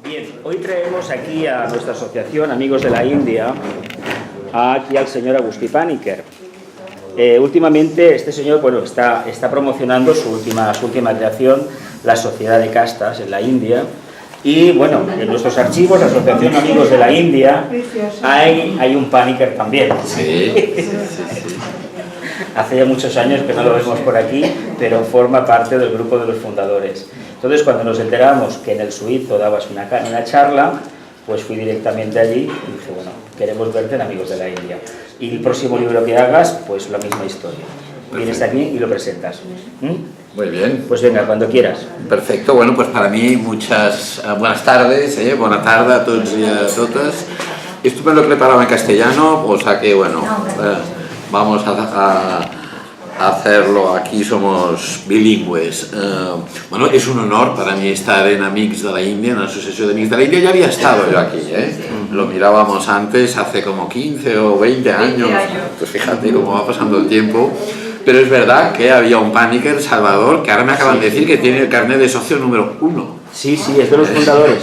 Bien, hoy traemos aquí a nuestra asociación Amigos de la India, aquí al señor Agustí Paniker. Últimamente este señor está promocionando su última creación, la Sociedad de Castas en la India. Y bueno, en nuestros archivos, la Asociación Amigos de la India, hay un Paniker también. Sí. Hace ya muchos años que no lo vemos por aquí, pero forma parte del grupo de los fundadores. Entonces, cuando nos enteramos que en el suizo dabas una charla, pues fui directamente allí y dije, bueno, queremos verte en Amigos de la India. Y el próximo libro que hagas, pues la misma historia. Vienes aquí y lo presentas. Muy bien. Pues venga, cuando quieras. Perfecto. Bueno, pues para mí muchas buenas tardes, buena tarde a todos y a todas. Esto me lo preparaba en castellano, o sea que bueno, vamos a hacerlo, aquí somos bilingües. Bueno, es un honor para mí estar en Amics de la India, en la Asociación de Amics de la India. Ya había estado yo aquí, lo mirábamos antes, hace como 15 o 20 años. Pues fíjate cómo va pasando el tiempo. Pero es verdad que había un Paniker, Salvador, que ahora me acaban de decir que tiene el carnet de socio número 1. Sí, es de los fundadores,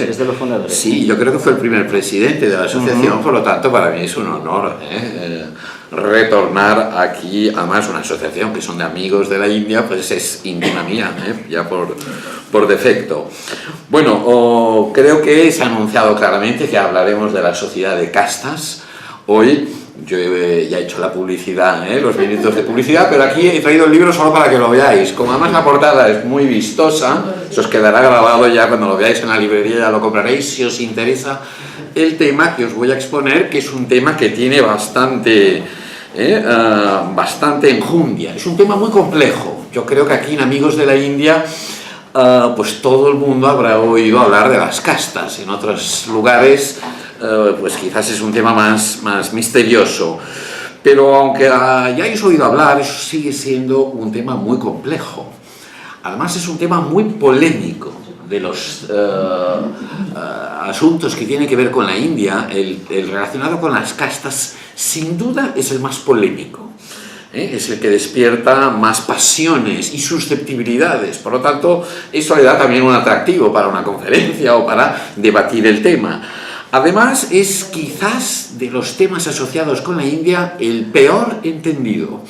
Sí, yo creo que fue el primer presidente de la asociación, por lo tanto para mí es un honor retornar aquí. Además, una asociación que son de Amigos de la India, pues es íntima mía, ya por defecto. Bueno, creo que se ha anunciado claramente que hablaremos de la Sociedad de Castas hoy. Yo ya he hecho la publicidad, los minutos de publicidad, pero aquí he traído el libro solo para que lo veáis. Como además la portada es muy vistosa, se os quedará grabado ya cuando lo veáis en la librería, ya lo compraréis si os interesa el tema que os voy a exponer, que es un tema que tiene bastante enjundia. Es un tema muy complejo. Yo creo que aquí en Amigos de la India pues todo el mundo habrá oído hablar de las castas. En otros lugares pues quizás es un tema más misterioso, pero aunque hayáis oído hablar, eso sigue siendo un tema muy complejo. Además es un tema muy polémico. De los asuntos que tienen que ver con la India, el relacionado con las castas sin duda es el más polémico. Es el que despierta más pasiones y susceptibilidades. Por lo tanto, eso le da también un atractivo para una conferencia o para debatir el tema. Además, es quizás de los temas asociados con la India el peor entendido.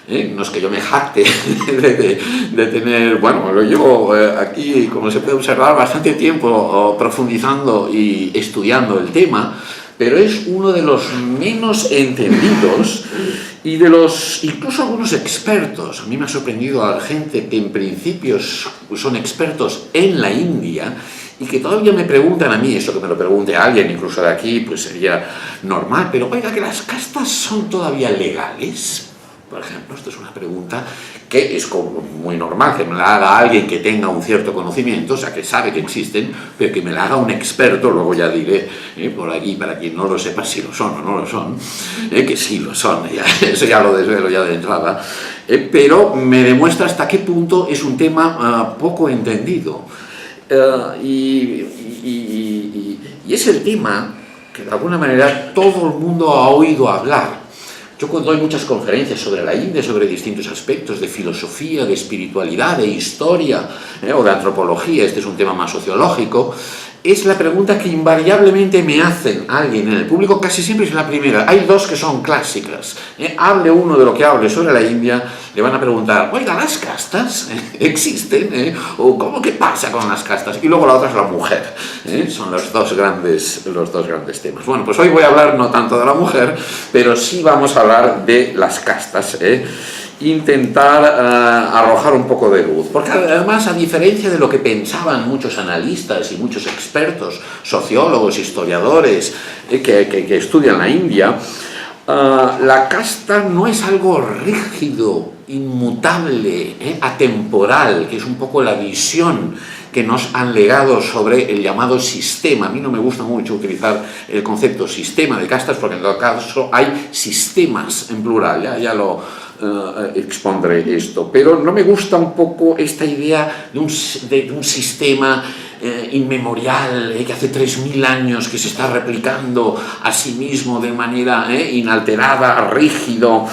No es que yo me jacte de tener, bueno, lo llevo aquí, como se puede observar, bastante tiempo profundizando y estudiando el tema, pero es uno de los menos entendidos y de los, incluso algunos expertos. A mí me ha sorprendido a la gente que en principio son expertos en la India y que todavía me preguntan a mí, eso que me lo pregunte a alguien, incluso de aquí, pues sería normal, pero oiga, que las castas son todavía legales. Por ejemplo, esto es una pregunta que es como muy normal que me la haga alguien que tenga un cierto conocimiento, o sea, que sabe que existen, pero que me la haga un experto. Luego ya diré por aquí, para quien no lo sepa, si lo son o no lo son, que sí lo son, eso ya lo desvelo ya de entrada, pero me demuestra hasta qué punto es un tema poco entendido. Y es el tema que de alguna manera todo el mundo ha oído hablar. Yo cuando doy muchas conferencias sobre la India, sobre distintos aspectos de filosofía, de espiritualidad, de historia o de antropología, este es un tema más sociológico, es la pregunta que invariablemente me hacen alguien en el público, casi siempre es la primera. Hay dos que son clásicas. Hable uno de lo que hable sobre la India, le van a preguntar, oiga, ¿las castas existen? ¿O cómo que pasa con las castas? Y luego la otra es la mujer. Son los dos grandes temas. Bueno, pues hoy voy a hablar no tanto de la mujer, pero sí vamos a hablar de las castas. Intentar arrojar un poco de luz, porque además, a diferencia de lo que pensaban muchos analistas y muchos expertos, sociólogos, historiadores que estudian la India, la casta no es algo rígido, inmutable, atemporal, que es un poco la visión que nos han legado sobre el llamado sistema. A mí no me gusta mucho utilizar el concepto sistema de castas, porque en todo caso hay sistemas en plural, ya lo expondré esto, pero no me gusta un poco esta idea de un sistema inmemorial, que hace 3000 años que se está replicando a sí mismo de manera inalterada, rígido.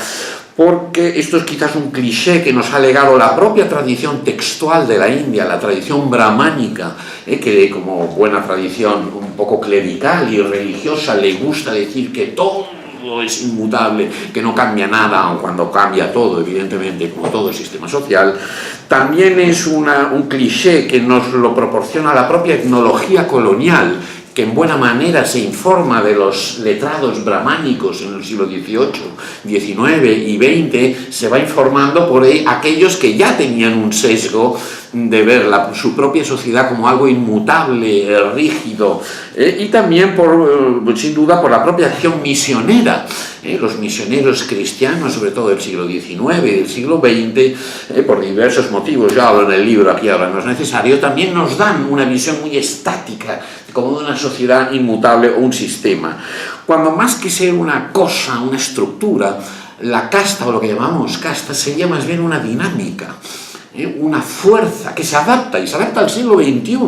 porque esto es quizás un cliché que nos ha legado la propia tradición textual de la India, la tradición brahmánica, que como buena tradición un poco clerical y religiosa le gusta decir que todo es inmutable, que no cambia nada, aun cuando cambia todo, evidentemente, como todo el sistema social. También es un cliché que nos lo proporciona la propia etnología colonial, que en buena manera se informa de los letrados brahmánicos en el siglo XVIII, XIX y XX, se va informando por aquellos que ya tenían un sesgo de ver su propia sociedad como algo inmutable, rígido, y también, sin duda, por la propia acción misionera. Los misioneros cristianos, sobre todo del siglo XIX y del siglo XX, por diversos motivos, yo hablo en el libro, aquí ahora no es necesario, también nos dan una visión muy estática, como de una sociedad inmutable o un sistema. Cuando más que ser una cosa, una estructura, la casta, o lo que llamamos casta, sería más bien una dinámica, una fuerza que se adapta, y se adapta al siglo XXI.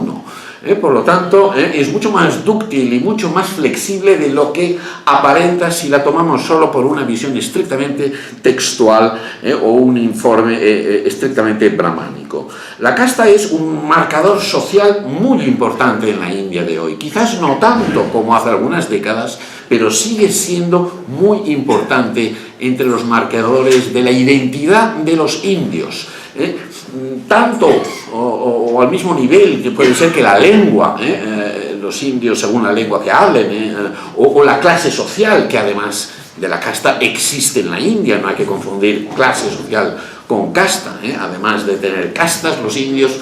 Por lo tanto, es mucho más dúctil y mucho más flexible de lo que aparenta si la tomamos solo por una visión estrictamente textual o un informe estrictamente brahmánico. La casta es un marcador social muy importante en la India de hoy, quizás no tanto como hace algunas décadas, pero sigue siendo muy importante entre los marcadores de la identidad de los indios. Tanto o al mismo nivel que puede ser que la lengua, los indios según la lengua que hablen, o la clase social que además de la casta existe en la India, no hay que confundir clase social con casta, además de tener castas, los indios,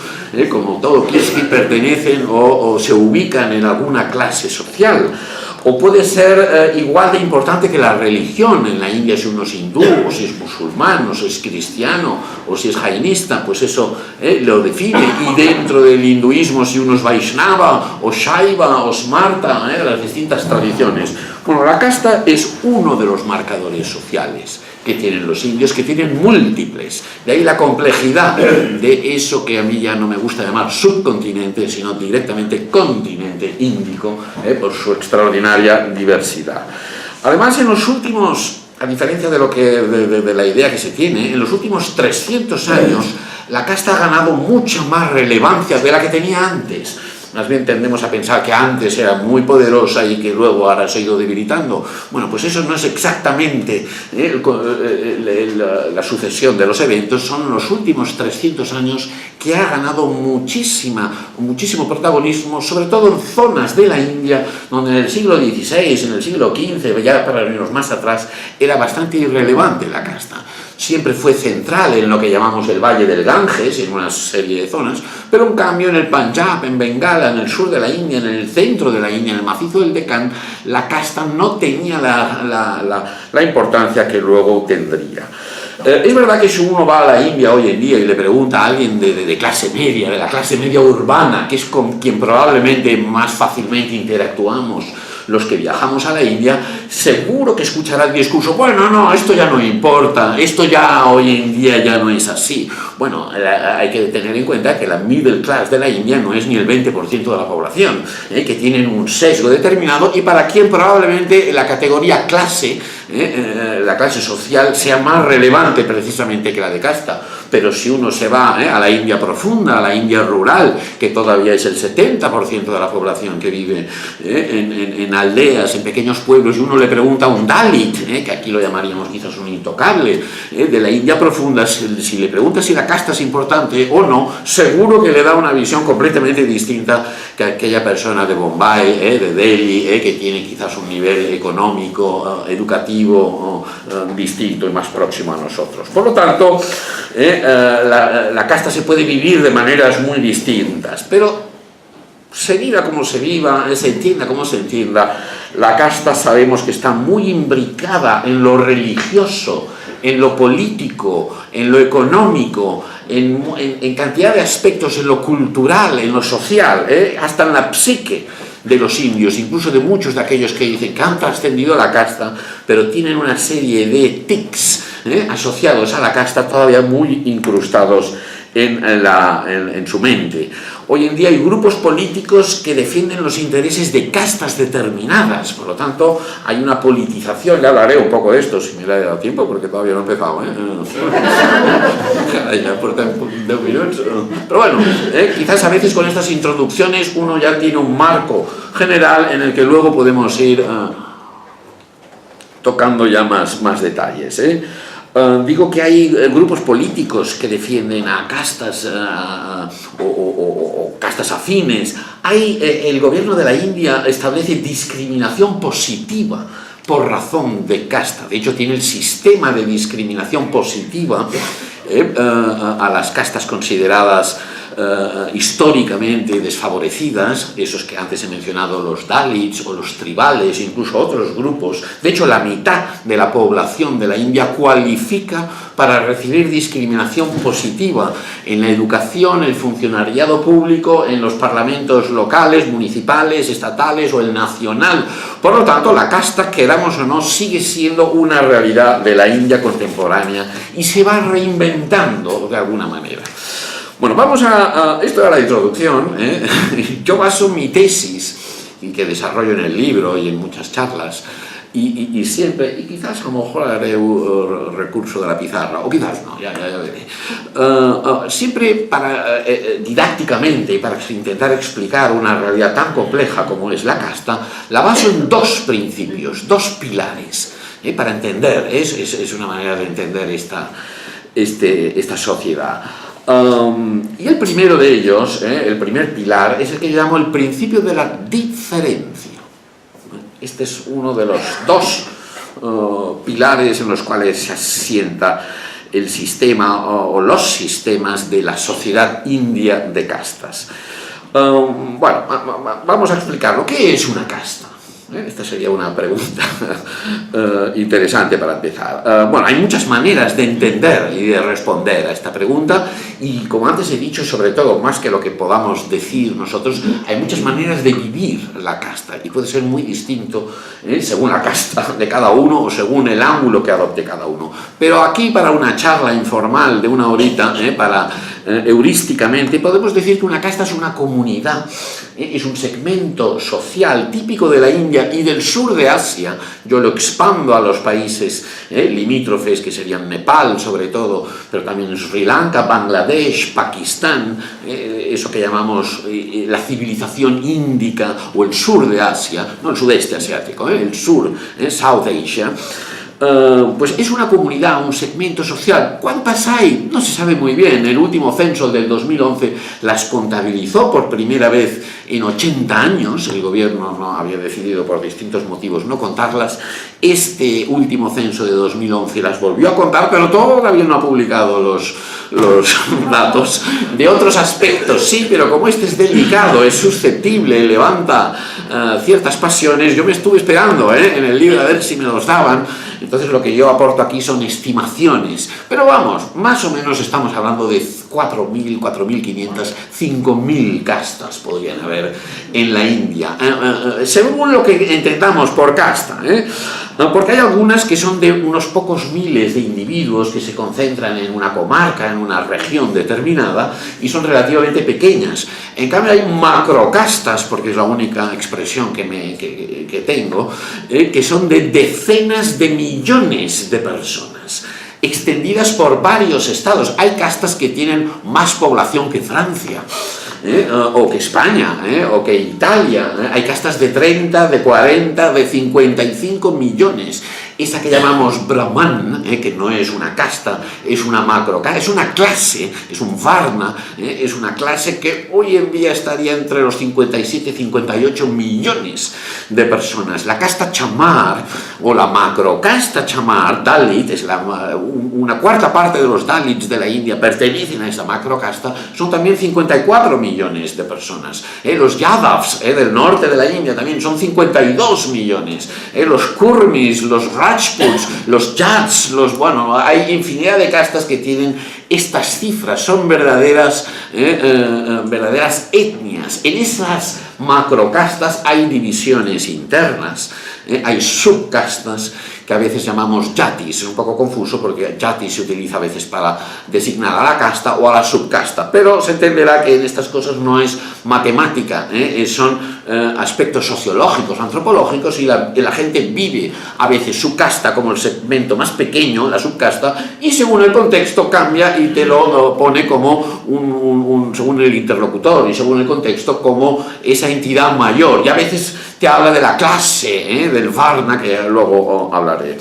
como todo que pertenecen o se ubican en alguna clase social. O puede ser igual de importante que la religión en la India, si uno es hindú, o si es musulmán, o si es cristiano, o si es jainista, pues eso lo define. Y dentro del hinduismo, si uno es Vaishnava, o Shaiva, o Smarta, las distintas tradiciones. Bueno, la casta es uno de los marcadores sociales que tienen los indios, que tienen múltiples. De ahí la complejidad de eso que a mí ya no me gusta llamar subcontinente, sino directamente continente índico, por su extraordinaria diversidad. Además, en los últimos, a diferencia de la idea que se tiene, en los últimos 300 años, la casta ha ganado mucha más relevancia de la que tenía antes. Más bien tendemos a pensar que antes era muy poderosa y que luego ahora se ha ido debilitando. Bueno, pues eso no es exactamente la sucesión de los eventos. Son los últimos 300 años que ha ganado muchísimo protagonismo, sobre todo en zonas de la India, donde en el siglo XVI, en el siglo XV, ya para irnos más atrás, era bastante irrelevante la casta. Siempre fue central en lo que llamamos el Valle del Ganges, en una serie de zonas, pero en cambio en el Punjab, en Bengala, en el sur de la India, en el centro de la India, en el macizo del Deccan, la casta no tenía la importancia que luego tendría. Es verdad que si uno va a la India hoy en día y le pregunta a alguien de clase media, de la clase media urbana, que es con quien probablemente más fácilmente interactuamos los que viajamos a la India, seguro que escuchará el discurso, bueno, no, esto ya no importa, esto ya hoy en día ya no es así. Bueno, hay que tener en cuenta que la middle class de la India no es ni el 20% de la población, que tienen un sesgo determinado y para quien probablemente la categoría clase, la clase social, sea más relevante precisamente que la de casta. Pero si uno se va a la India profunda, a la India rural, que todavía es el 70% de la población que vive en aldeas, en pequeños pueblos, y uno le pregunta a un Dalit, que aquí lo llamaríamos quizás un intocable, de la India profunda, si le pregunta si la casta es importante o no, seguro que le da una visión completamente distinta que aquella persona de Bombay, de Delhi, que tiene quizás un nivel económico, educativo distinto y más próximo a nosotros. Por lo tanto, la casta se puede vivir de maneras muy distintas, pero se viva como se viva, se entienda como se entienda, la casta sabemos que está muy imbricada en lo religioso, en lo político, en lo económico, en cantidad de aspectos, en lo cultural, en lo social, hasta en la psique de los indios, incluso de muchos de aquellos que dicen que han trascendido la casta, pero tienen una serie de tics asociados a la casta todavía muy incrustados en su mente. Hoy en día hay grupos políticos que defienden los intereses de castas determinadas, por lo tanto hay una politización. Le hablaré un poco de esto si me da tiempo, porque todavía no he empezado, ya por 10 minutos. Pero bueno, quizás a veces con estas introducciones uno ya tiene un marco general en el que luego podemos ir tocando ya más detalles. Digo que hay grupos políticos que defienden a castas o castas afines. El gobierno de la India establece discriminación positiva por razón de casta. De hecho, tiene el sistema de discriminación positiva a las castas consideradas históricamente desfavorecidas, esos que antes he mencionado, los Dalits o los tribales, incluso otros grupos. De hecho, la mitad de la población de la India cualifica para recibir discriminación positiva en la educación, el funcionariado público, en los parlamentos locales, municipales, estatales o el nacional. Por lo tanto, la casta, queramos o no, sigue siendo una realidad de la India contemporánea y se va reinventando de alguna manera. Bueno, vamos esto era la introducción. Yo baso mi tesis, y que desarrollo en el libro y en muchas charlas, y siempre, y quizás a lo mejor haré un recurso de la pizarra, o quizás no, ya veré. Siempre didácticamente, para intentar explicar una realidad tan compleja como es la casta, la baso en dos principios, dos pilares, para entender, es una manera de entender esta sociedad. Y el primero de ellos, el primer pilar, es el que yo llamo el principio de la diferencia. Este es uno de los dos pilares en los cuales se asienta el sistema o los sistemas de la sociedad india de castas. Bueno, vamos a explicarlo. ¿Qué es una casta? Esta sería una pregunta interesante para empezar. Bueno, hay muchas maneras de entender y de responder a esta pregunta, y como antes he dicho, sobre todo, más que lo que podamos decir nosotros, hay muchas maneras de vivir la casta, y puede ser muy distinto según la casta de cada uno o según el ángulo que adopte cada uno. Pero aquí, para una charla informal de una horita, heurísticamente, podemos decir que una casta es una comunidad, es un segmento social típico de la India y del sur de Asia. Yo lo expando a los países limítrofes, que serían Nepal sobre todo, pero también Sri Lanka, Bangladesh, Pakistán, eso que llamamos la civilización índica, o el sur de Asia, no el sudeste asiático, el sur, South Asia. Pues es una comunidad, un segmento social. ¿Cuántas hay? No se sabe muy bien. El último censo del 2011 las contabilizó por primera vez en 80 años. El gobierno no había decidido por distintos motivos no contarlas. Este último censo de 2011 las volvió a contar, pero todavía no ha publicado los datos de otros aspectos. Sí, pero como este es delicado, es susceptible, levanta ciertas pasiones, yo me estuve esperando en el libro a ver si me los daban. Entonces lo que yo aporto aquí son estimaciones, pero vamos, más o menos estamos hablando de 4.000, 4.500, 5.000 castas podrían haber en la India, según lo que entendamos por casta, porque hay algunas que son de unos pocos miles de individuos que se concentran en una comarca, en una región determinada, y son relativamente pequeñas. En cambio hay macrocastas, porque es la única expresión que tengo, que son de decenas de millones de personas, extendidas por varios estados. Hay castas que tienen más población que Francia, o que España, o que Italia. Hay castas de 30, de 40, de 55 millones. Esa que llamamos Brahman, que no es una casta, es una macrocasta, es una clase, es un varna, es una clase que hoy en día estaría entre los 57 y 58 millones de personas. La casta chamar, o la macrocasta chamar, Dalit, es una cuarta parte de los Dalits de la India pertenecen a esa macrocasta, son también 54 millones de personas. Los Yadavs del norte de la India también son 52 millones. Los Kurmis, los Rajputs, los Jats, hay infinidad de castas que tienen estas cifras, son verdaderas etnias. En esas macrocastas hay divisiones internas, hay subcastas que a veces llamamos yatis. Es un poco confuso porque yati se utiliza a veces para designar a la casta o a la subcasta, pero se entenderá que en estas cosas no es matemática, son aspectos sociológicos, antropológicos, y la gente vive a veces su casta como el segmento más pequeño, la subcasta, y según el contexto cambia y te lo pone como según el interlocutor y según el contexto, como esa entidad mayor, y a veces te habla de la clase, del Varna, que luego hablaré.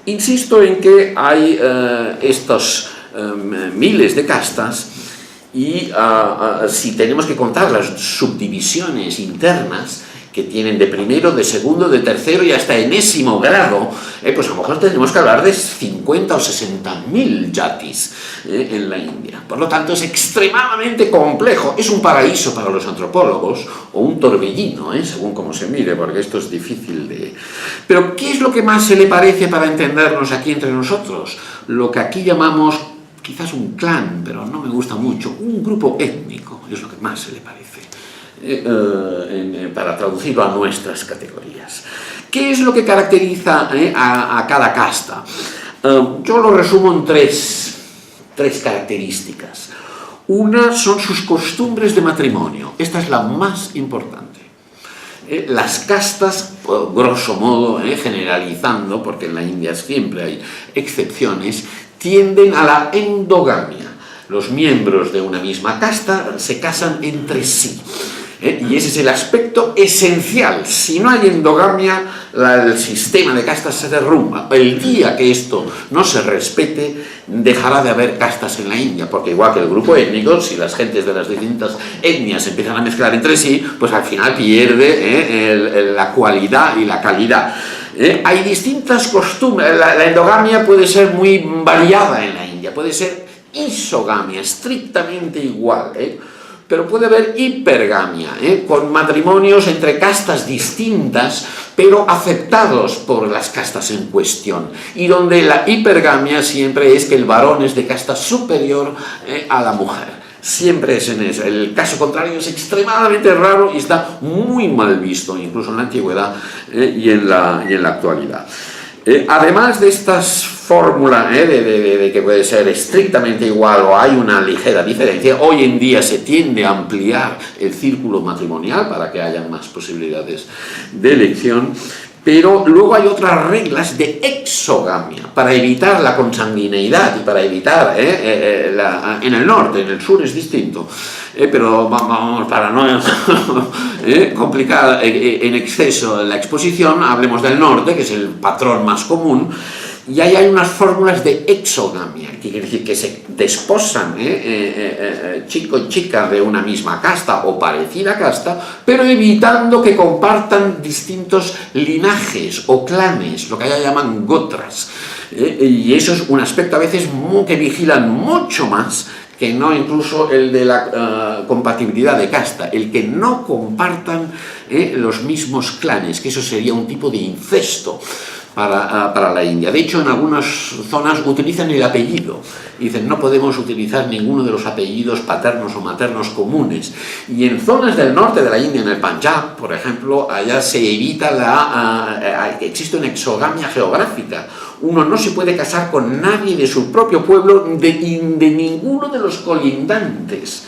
Insisto en que hay estos miles de castas, y si tenemos que contar las subdivisiones internas que tienen de primero, de segundo, de tercero y hasta enésimo grado, pues a lo mejor tenemos que hablar de 50 o 60.000 yatis en la India. Por lo tanto, es extremadamente complejo. Es un paraíso para los antropólogos, o un torbellino, según cómo se mire, porque esto es difícil de... Pero, ¿qué es lo que más se le parece para entendernos aquí entre nosotros? Lo que aquí llamamos, quizás un clan, pero no me gusta mucho, un grupo étnico, es lo que más se le parece. Para traducirlo a nuestras categorías. ¿Qué es lo que caracteriza a cada casta? Yo lo resumo en tres características. Una son sus costumbres de matrimonio. Esta es la más importante. Las castas, grosso modo, generalizando, porque en la India siempre hay excepciones, tienden a la endogamia. Los miembros de una misma casta se casan entre sí. Y ese es el aspecto esencial. Si no hay endogamia, el sistema de castas se derrumba. El día que esto no se respete, dejará de haber castas en la India, porque igual que el grupo étnico, si las gentes de las distintas etnias empiezan a mezclar entre sí, pues al final pierde la cualidad y la calidad. Hay distintas costumbres. La endogamia puede ser muy variada en la India, puede ser isogamia, estrictamente igual, pero puede haber hipergamia, con matrimonios entre castas distintas, pero aceptados por las castas en cuestión, y donde la hipergamia siempre es que el varón es de casta superior a la mujer. Siempre es en eso. El caso contrario es extremadamente raro y está muy mal visto, incluso en la antigüedad y en la actualidad. Además de estas fórmulas de que puede ser estrictamente igual o hay una ligera diferencia, hoy en día se tiende a ampliar el círculo matrimonial para que haya más posibilidades de elección, pero luego hay otras reglas de exogamia para evitar la consanguineidad y para evitar en el norte, en el sur es distinto, pero vamos, para no complicar en exceso la exposición, hablemos del norte, que es el patrón más común. Y ahí hay unas fórmulas de exogamia, que quiere decir que se desposan chico y chica de una misma casta o parecida casta, pero evitando que compartan distintos linajes o clanes, lo que allá llaman gotras. Y eso es un aspecto a veces que vigilan mucho más que no incluso el de la compatibilidad de casta, el que no compartan los mismos clanes, que eso sería un tipo de incesto para la India. De hecho, en algunas zonas utilizan el apellido. Dicen, no podemos utilizar ninguno de los apellidos paternos o maternos comunes. Y en zonas del norte de la India, en el Punjab, por ejemplo, allá se evita existe una exogamia geográfica. Uno no se puede casar con nadie de su propio pueblo, de ninguno de los colindantes.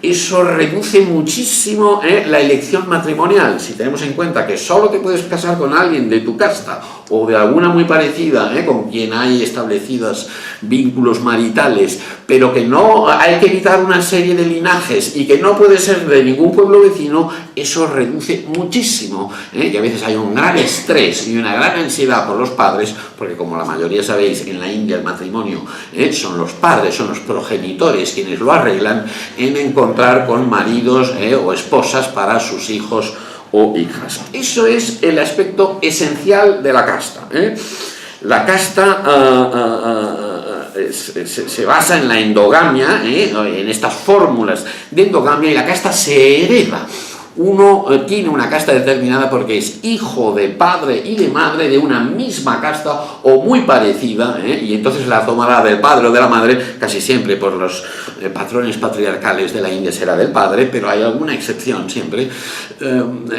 Eso reduce muchísimo la elección matrimonial. Si tenemos en cuenta que solo te puedes casar con alguien de tu casta o de alguna muy parecida, con quien hay establecidos vínculos maritales, pero que no hay que evitar una serie de linajes y que no puede ser de ningún pueblo vecino, eso reduce muchísimo. Y a veces hay un gran estrés y una gran ansiedad por los padres, porque como la mayoría sabéis, en la India el matrimonio son los padres, son los progenitores quienes lo arreglan, en encontrar con maridos o esposas para sus hijos o hijas. Eso es el aspecto esencial de la casta. La casta se basa en la endogamia, en estas fórmulas de endogamia, y la casta se hereda. Uno tiene una casta determinada porque es hijo de padre y de madre de una misma casta o muy parecida, y entonces la tomará del padre o de la madre, casi siempre por los patrones patriarcales de la India será del padre, pero hay alguna excepción siempre,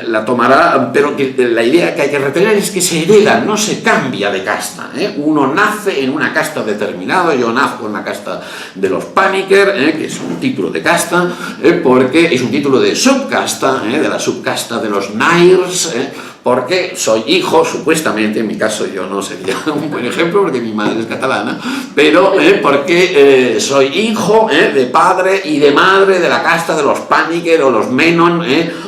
la tomará, pero que la idea que hay que retener es que se hereda, no se cambia de casta. Uno nace en una casta determinada, yo nazco en la casta de los Paniker, que es un título de casta, porque es un título de subcasta, de la subcasta de los Nairs, porque soy hijo, supuestamente, en mi caso yo no sería un buen ejemplo porque mi madre es catalana, pero porque soy hijo de padre y de madre de la casta de los Paniker o los Menon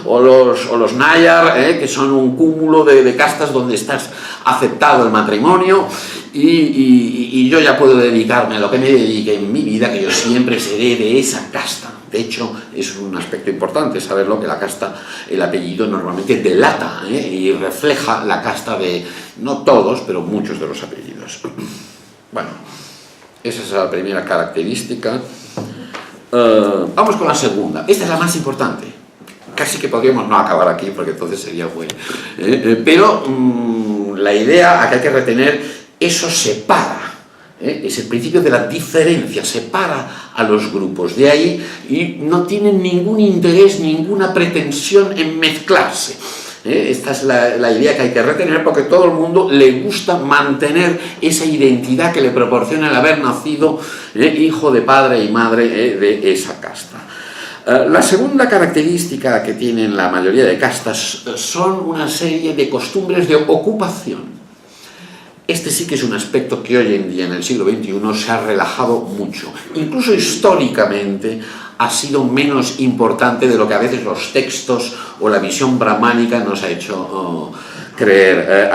o los Nayar, que son un cúmulo de castas donde estás aceptado el matrimonio, y yo ya puedo dedicarme a lo que me dedique en mi vida, que yo siempre seré de esa casta. De hecho, es un aspecto importante saberlo, que la casta, el apellido normalmente delata y refleja la casta de, no todos, pero muchos de los apellidos. Bueno, esa es la primera característica. Vamos con la segunda. Esta es la más importante. Casi que podríamos no acabar aquí, porque entonces sería bueno. Pero la idea que hay que retener, eso separa. Es el principio de la diferencia, separa a los grupos de ahí y no tienen ningún interés, ninguna pretensión en mezclarse. Esta es la idea que hay que retener, porque todo el mundo le gusta mantener esa identidad que le proporciona el haber nacido hijo de padre y madre de esa casta. La segunda característica que tienen la mayoría de castas son una serie de costumbres de ocupación. Este sí que es un aspecto que hoy en día, en el siglo XXI, se ha relajado mucho. Incluso históricamente ha sido menos importante de lo que a veces los textos o la visión brahmánica nos ha hecho creer.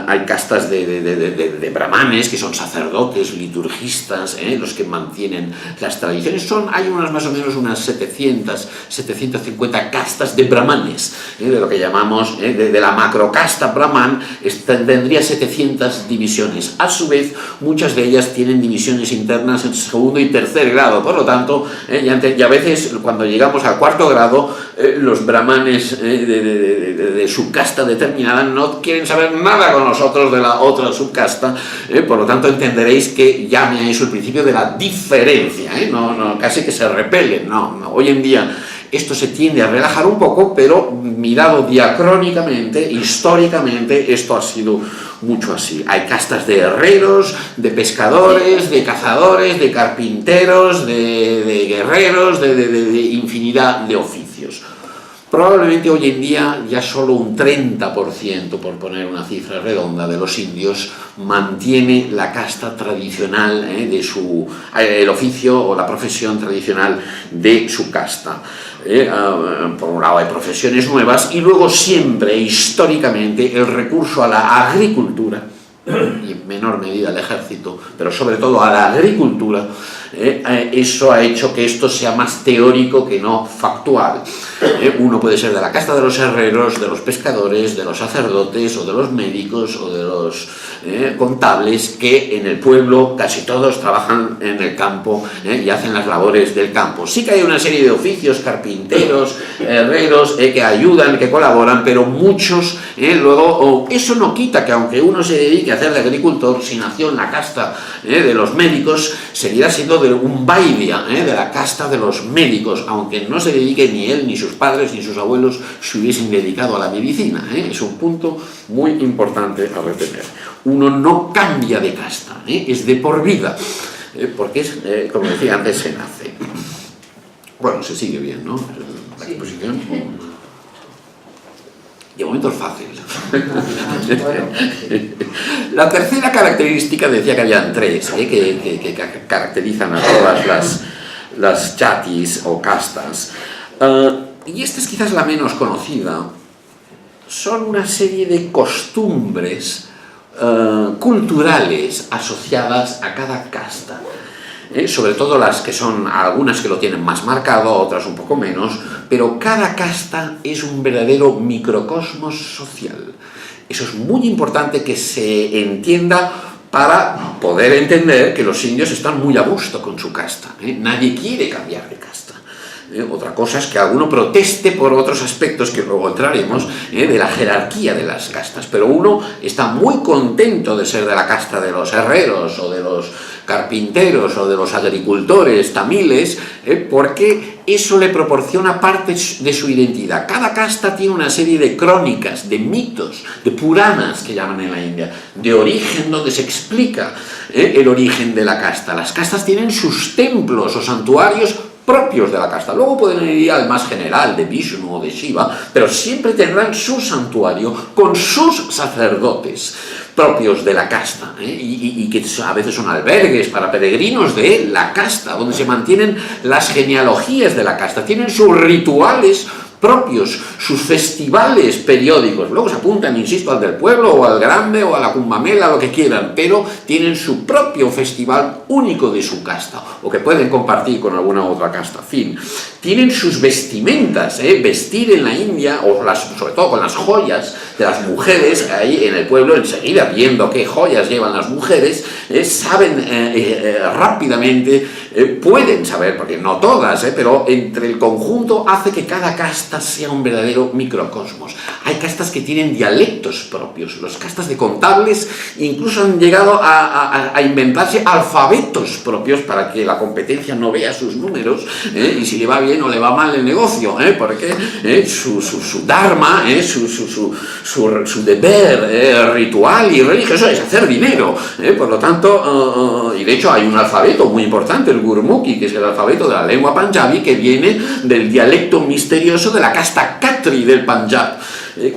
Hay castas de brahmanes que son sacerdotes, liturgistas, los que mantienen las tradiciones. Hay más o menos unas 750 castas de brahmanes, de lo que llamamos, de la macrocasta brahman, tendría 700 divisiones. A su vez, muchas de ellas tienen divisiones internas en segundo y tercer grado, por lo tanto, y a veces cuando llegamos al cuarto grado, los brahmanes de subcasta determinada no quieren saber nada con nosotros de la otra subcasta, por lo tanto entenderéis que llame a eso el principio de la diferencia, no, casi que se repelen, no. Hoy en día esto se tiende a relajar un poco, pero mirado diacrónicamente, históricamente, esto ha sido mucho así. Hay castas de herreros, de pescadores, de cazadores, de carpinteros, de guerreros, de infinidad de oficios. Probablemente hoy en día ya solo un 30%, por poner una cifra redonda, de los indios mantiene la casta tradicional el oficio o la profesión tradicional de su casta. Por un lado hay profesiones nuevas y luego siempre, históricamente, el recurso a la agricultura, y en menor medida al ejército, pero sobre todo a la agricultura, eso ha hecho que esto sea más teórico que no factual. Uno puede ser de la casta de los herreros, de los pescadores, de los sacerdotes o de los médicos o de los contables, que en el pueblo casi todos trabajan en el campo y hacen las labores del campo. Sí que hay una serie de oficios, carpinteros, herreros, que ayudan, que colaboran, pero muchos luego, eso no quita que aunque uno se dedique a hacer de agricultor, si nació en la casta de los médicos, seguirá siendo de un vaidya, de la casta de los médicos, aunque no se dedique ni él, ni sus padres, ni sus abuelos se hubiesen dedicado a la medicina. Es un punto muy importante a retener. Uno no cambia de casta, es de por vida, porque es, como decía antes, se nace. Bueno, se sigue bien, ¿no? La exposición. De momento es fácil. La tercera característica, decía que habían tres, que caracterizan a todas las jatis o castas. Y esta es quizás la menos conocida. Son una serie de costumbres culturales asociadas a cada casta. Sobre todo las que son, algunas que lo tienen más marcado, otras un poco menos, pero cada casta es un verdadero microcosmos social. Eso es muy importante que se entienda para poder entender que los indios están muy a gusto con su casta. Nadie quiere cambiar de casta. Otra cosa es que alguno proteste por otros aspectos que luego entraremos, de la jerarquía de las castas, pero uno está muy contento de ser de la casta de los herreros o de los carpinteros o de los agricultores tamiles, porque eso le proporciona parte de su identidad. Cada casta tiene una serie de crónicas, de mitos, de puranas que llaman en la India, de origen, donde se explica el origen de la casta. Las castas tienen sus templos o santuarios propios de la casta. Luego pueden ir al más general, de Vishnu o de Shiva, pero siempre tendrán su santuario con sus sacerdotes propios de la casta, y que a veces son albergues para peregrinos de la casta, donde se mantienen las genealogías de la casta, tienen sus rituales propios, sus festivales periódicos. Luego se apuntan, insisto, al del pueblo o al grande o a la Kumbh Mela, lo que quieran, pero tienen su propio festival único de su casta, o que pueden compartir con alguna otra casta. Fin. Tienen sus vestimentas, vestir en la India, o sobre todo con las joyas de las mujeres, ahí en el pueblo enseguida, viendo qué joyas llevan las mujeres, saben rápidamente, pueden saber, porque no todas, pero entre el conjunto hace que cada casta sea un verdadero microcosmos. Hay castas que tienen dialectos propios. Los castas de contables incluso han llegado a inventarse alfabetos propios para que la competencia no vea sus números, y si le va bien o le va mal el negocio, porque su dharma, su deber ritual y religioso es hacer dinero. Por lo tanto, y de hecho hay un alfabeto muy importante, el Gurmukhi, que es el alfabeto de la lengua panjabi, que viene del dialecto misterioso de la casta Khatri del Panjab,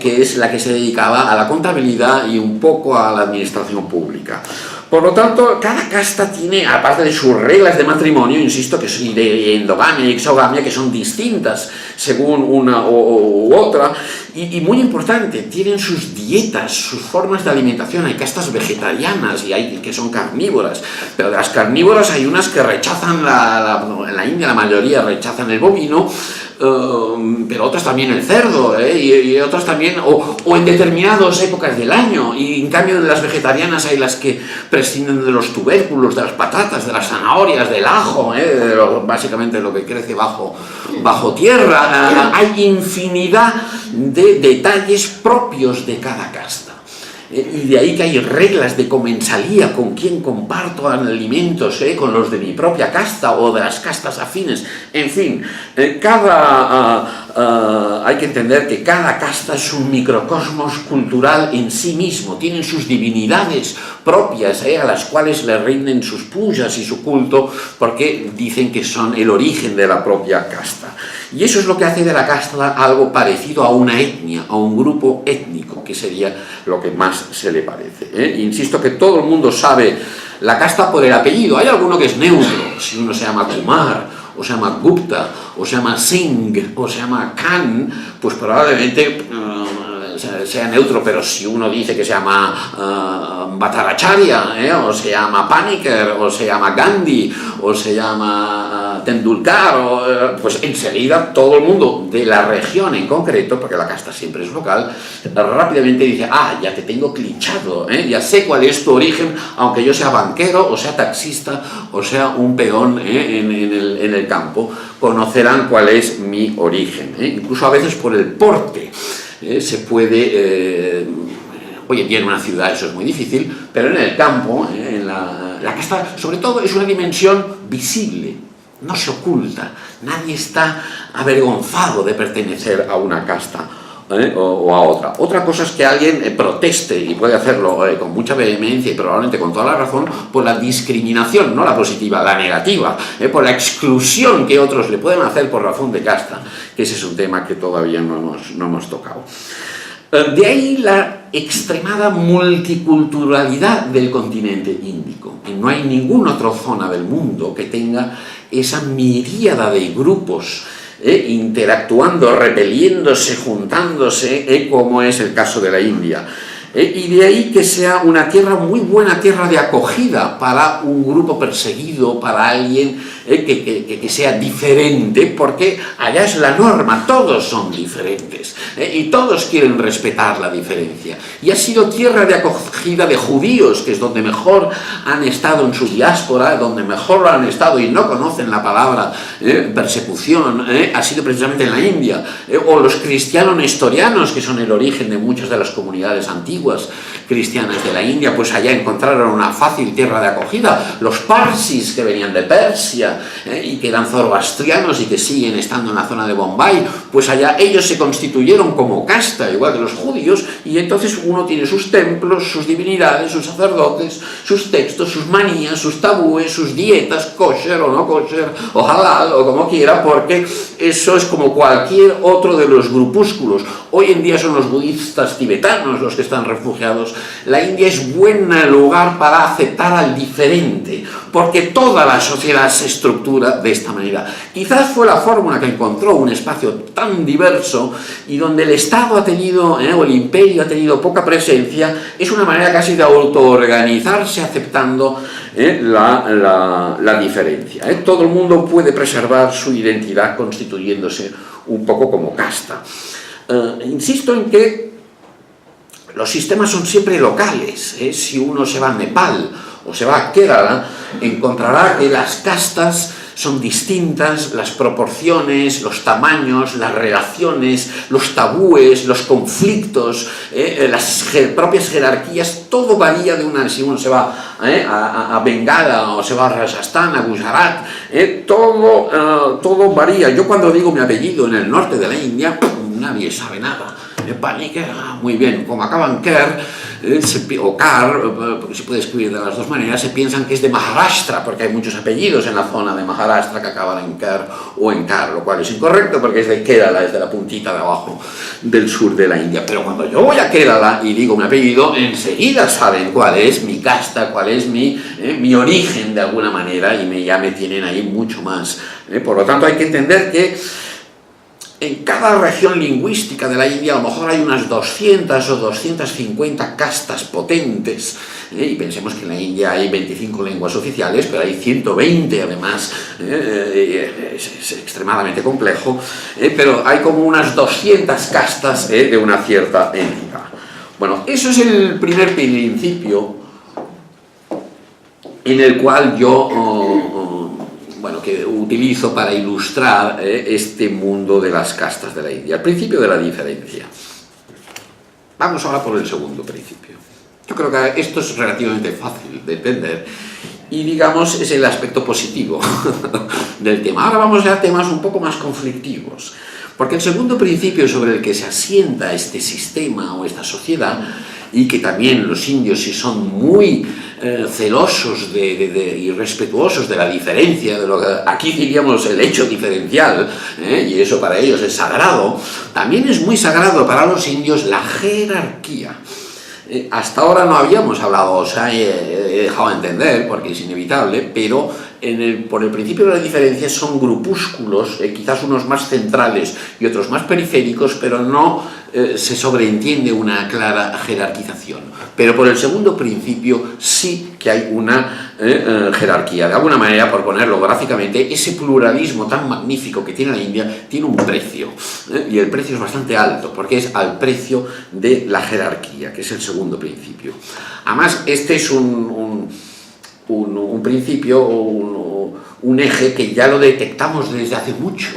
que es la que se dedicaba a la contabilidad y un poco a la administración pública. Por lo tanto, cada casta tiene, aparte de sus reglas de matrimonio, insisto, que son de endogamia y exogamia, que son distintas según una u otra, y muy importante, tienen sus dietas, sus formas de alimentación. Hay castas vegetarianas y hay que son carnívoras, pero de las carnívoras hay unas que rechazan, en la India la mayoría rechazan el bovino, pero otras también el cerdo, y otras también, o en determinadas épocas del año, y en cambio de las vegetarianas hay las que prescinden de los tubérculos, de las patatas, de las zanahorias, del ajo, básicamente lo que crece bajo tierra. Hay infinidad de detalles propios de cada casta. Y de ahí que hay reglas de comensalía, con quién comparto alimentos, con los de mi propia casta o de las castas afines. En fin, hay que entender que cada casta es un microcosmos cultural en sí mismo. Tienen sus divinidades propias, a las cuales le rinden sus pujas y su culto, porque dicen que son el origen de la propia casta. Y eso es lo que hace de la casta algo parecido a una etnia, a un grupo étnico, que sería lo que más se le parece. Insisto que todo el mundo sabe la casta por el apellido. Hay alguno que es neutro, si uno se llama Kumar, o se llama Gupta, o se llama Singh, o se llama Khan, pues probablemente sea neutro, pero si uno dice que se llama Bhattacharya, o se llama Paniker, o se llama Gandhi, o se llama Tendulkar, pues enseguida todo el mundo de la región en concreto, porque la casta siempre es local, rápidamente dice, ya te tengo clichado, ya sé cuál es tu origen, aunque yo sea banquero, o sea taxista, o sea un peón en el campo, conocerán cuál es mi origen, incluso a veces por el porte. Se puede, hoy en día en una ciudad eso es muy difícil, pero en el campo, en la casta, sobre todo, es una dimensión visible, no se oculta, nadie está avergonzado de pertenecer a una casta o a otra. Otra cosa es que alguien proteste, y puede hacerlo con mucha vehemencia y probablemente con toda la razón, por la discriminación, no la positiva, la negativa, por la exclusión que otros le pueden hacer por razón de casta, que ese es un tema que todavía no hemos tocado. De ahí la extremada multiculturalidad del continente índico. Y no hay ninguna otra zona del mundo que tenga esa miríada de grupos interactuando, repeliéndose, juntándose, como es el caso de la India. Y de ahí que sea una tierra, muy buena tierra de acogida para un grupo perseguido, para alguien que sea diferente, porque allá es la norma, todos son diferentes. y todos quieren respetar la diferencia. Y ha sido tierra de acogida de judíos, que es donde mejor han estado en su diáspora, donde mejor han estado y no conocen la palabra persecución, ha sido precisamente en la India, o los cristianos nestorianos, que son el origen de muchas de las comunidades antiguas cristianas de la India, pues allá encontraron una fácil tierra de acogida. Los parsis, que venían de Persia y que eran zoroastrianos y que siguen estando en la zona de Bombay, pues allá ellos se constituyeron como casta, igual que los judíos, y entonces uno tiene sus templos, sus divinidades, sus sacerdotes, sus textos, sus manías, sus tabúes, sus dietas, kosher o no kosher, o halal, o como quiera, porque eso es como cualquier otro de los grupúsculos. Hoy en día son los budistas tibetanos los que están refugiados. La India es buen lugar para aceptar al diferente, porque toda la sociedad se estructura de esta manera. Quizás fue la fórmula que encontró un espacio tan diverso y donde el Estado ha tenido, o el imperio ha tenido poca presencia, es una manera casi de autoorganizarse aceptando la diferencia. Todo el mundo puede preservar su identidad constituyéndose un poco como casta. Insisto en que los sistemas son siempre locales. Si uno se va a Nepal o se va a Kerala, encontrará que las castas son distintas, las proporciones, los tamaños, las relaciones, los tabúes, los conflictos, las propias jerarquías, todo varía de una. Si uno se va a Bengala o se va a Rajasthan, a Gujarat, todo varía. Yo cuando digo mi apellido en el norte de la India, nadie sabe nada. Paniker, muy bien, como acaba en Ker o Kar, porque se puede escribir de las dos maneras, se piensan que es de Maharashtra, porque hay muchos apellidos en la zona de Maharashtra que acaban en Ker o en Kar, lo cual es incorrecto porque es de Kerala, es de la puntita de abajo del sur de la India. Pero cuando yo voy a Kerala y digo mi apellido, enseguida saben cuál es mi casta, cuál es mi origen de alguna manera, y ya me tienen ahí mucho más. Por lo tanto, hay que entender que en cada región lingüística de la India a lo mejor hay unas 200 o 250 castas potentes, y pensemos que en la India hay 25 lenguas oficiales, pero hay 120 además, es extremadamente complejo, pero hay como unas 200 castas de una cierta entidad. Bueno, eso es el primer principio en el cual yo que utilizo para ilustrar este mundo de las castas de la India, el principio de la diferencia. Vamos ahora por el segundo principio. Yo creo que esto es relativamente fácil de entender y, digamos, es el aspecto positivo del tema. Ahora vamos a temas un poco más conflictivos, porque el segundo principio sobre el que se asienta este sistema o esta sociedad, y que también los indios, si son muy celosos y respetuosos de la diferencia, de lo que aquí diríamos el hecho diferencial, y eso para ellos es sagrado, también es muy sagrado para los indios la jerarquía. Hasta ahora no habíamos hablado, o sea, he dejado de entender, porque es inevitable, pero por el principio de la diferencia son grupúsculos, quizás unos más centrales y otros más periféricos, pero no se sobreentiende una clara jerarquización. Pero por el segundo principio sí que hay una jerarquía. De alguna manera, por ponerlo gráficamente, ese pluralismo tan magnífico que tiene la India tiene un precio, y el precio es bastante alto, porque es al precio de la jerarquía, que es el segundo principio. Además, este es un principio, un eje que ya lo detectamos desde hace mucho.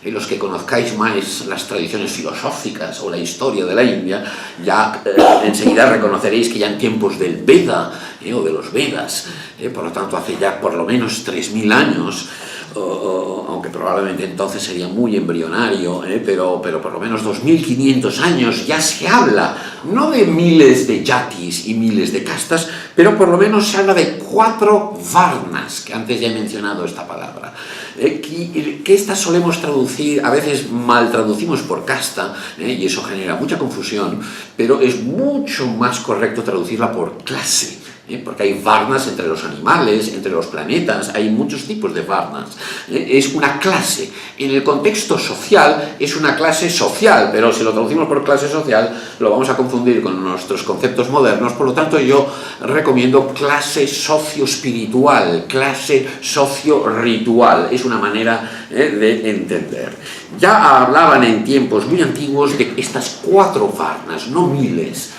En los que conozcáis más las tradiciones filosóficas o la historia de la India, ya enseguida reconoceréis que ya en tiempos del Veda, o de los Vedas, por lo tanto hace ya por lo menos 3000 años, aunque probablemente entonces sería muy embrionario, pero por lo menos 2500 años ya se habla, no de miles de yatis y miles de castas, pero por lo menos se habla de 4 varnas, que antes ya he mencionado esta palabra, que estas solemos traducir, a veces mal traducimos por casta, y eso genera mucha confusión, pero es mucho más correcto traducirla por clase. porque hay varnas entre los animales, entre los planetas, hay muchos tipos de varnas. Es una clase. En el contexto social es una clase social, pero si lo traducimos por clase social lo vamos a confundir con nuestros conceptos modernos. Por lo tanto, yo recomiendo clase socio-espiritual, clase socio-ritual. Es una manera de entender. Ya hablaban en tiempos muy antiguos de estas 4 varnas, no miles.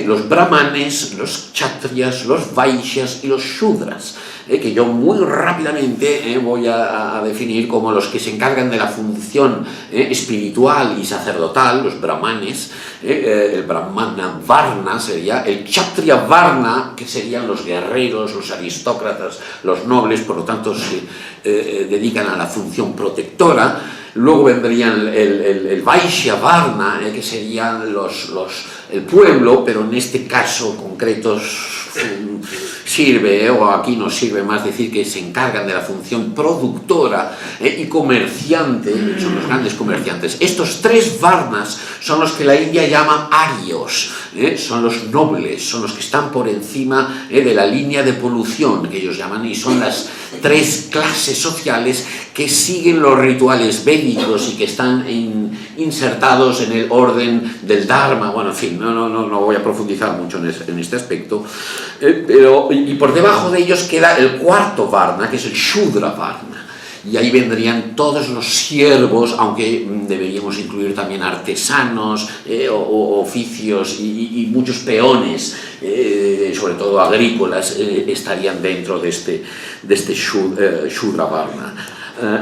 Los brahmanes, los kshatriyas, los vaishyas y los shudras, que yo muy rápidamente voy a definir como los que se encargan de la función espiritual y sacerdotal, los brahmanes. El brahmana varna sería el kshatriya varna, que serían los guerreros, los aristócratas, los nobles, por lo tanto se dedican a la función protectora. Luego vendrían el Vaishya Varna, que serían el pueblo, pero en este caso concreto sirve, o aquí nos sirve más decir que se encargan de la función productora y comerciante, son los grandes comerciantes. Estos 3 varnas son los que la India llama arios, son los nobles, son los que están por encima de la línea de polución, que ellos llaman, y son las 3 clases sociales que siguen los rituales védicos y que están insertados en el orden del Dharma. Bueno, en fin, no voy a profundizar mucho en este aspecto, y por debajo de ellos queda el 4º Varna, que es el Shudra Varna. Y ahí vendrían todos los siervos, aunque deberíamos incluir también artesanos, o oficios y muchos peones, sobre todo agrícolas, estarían dentro de este Shudra Varna.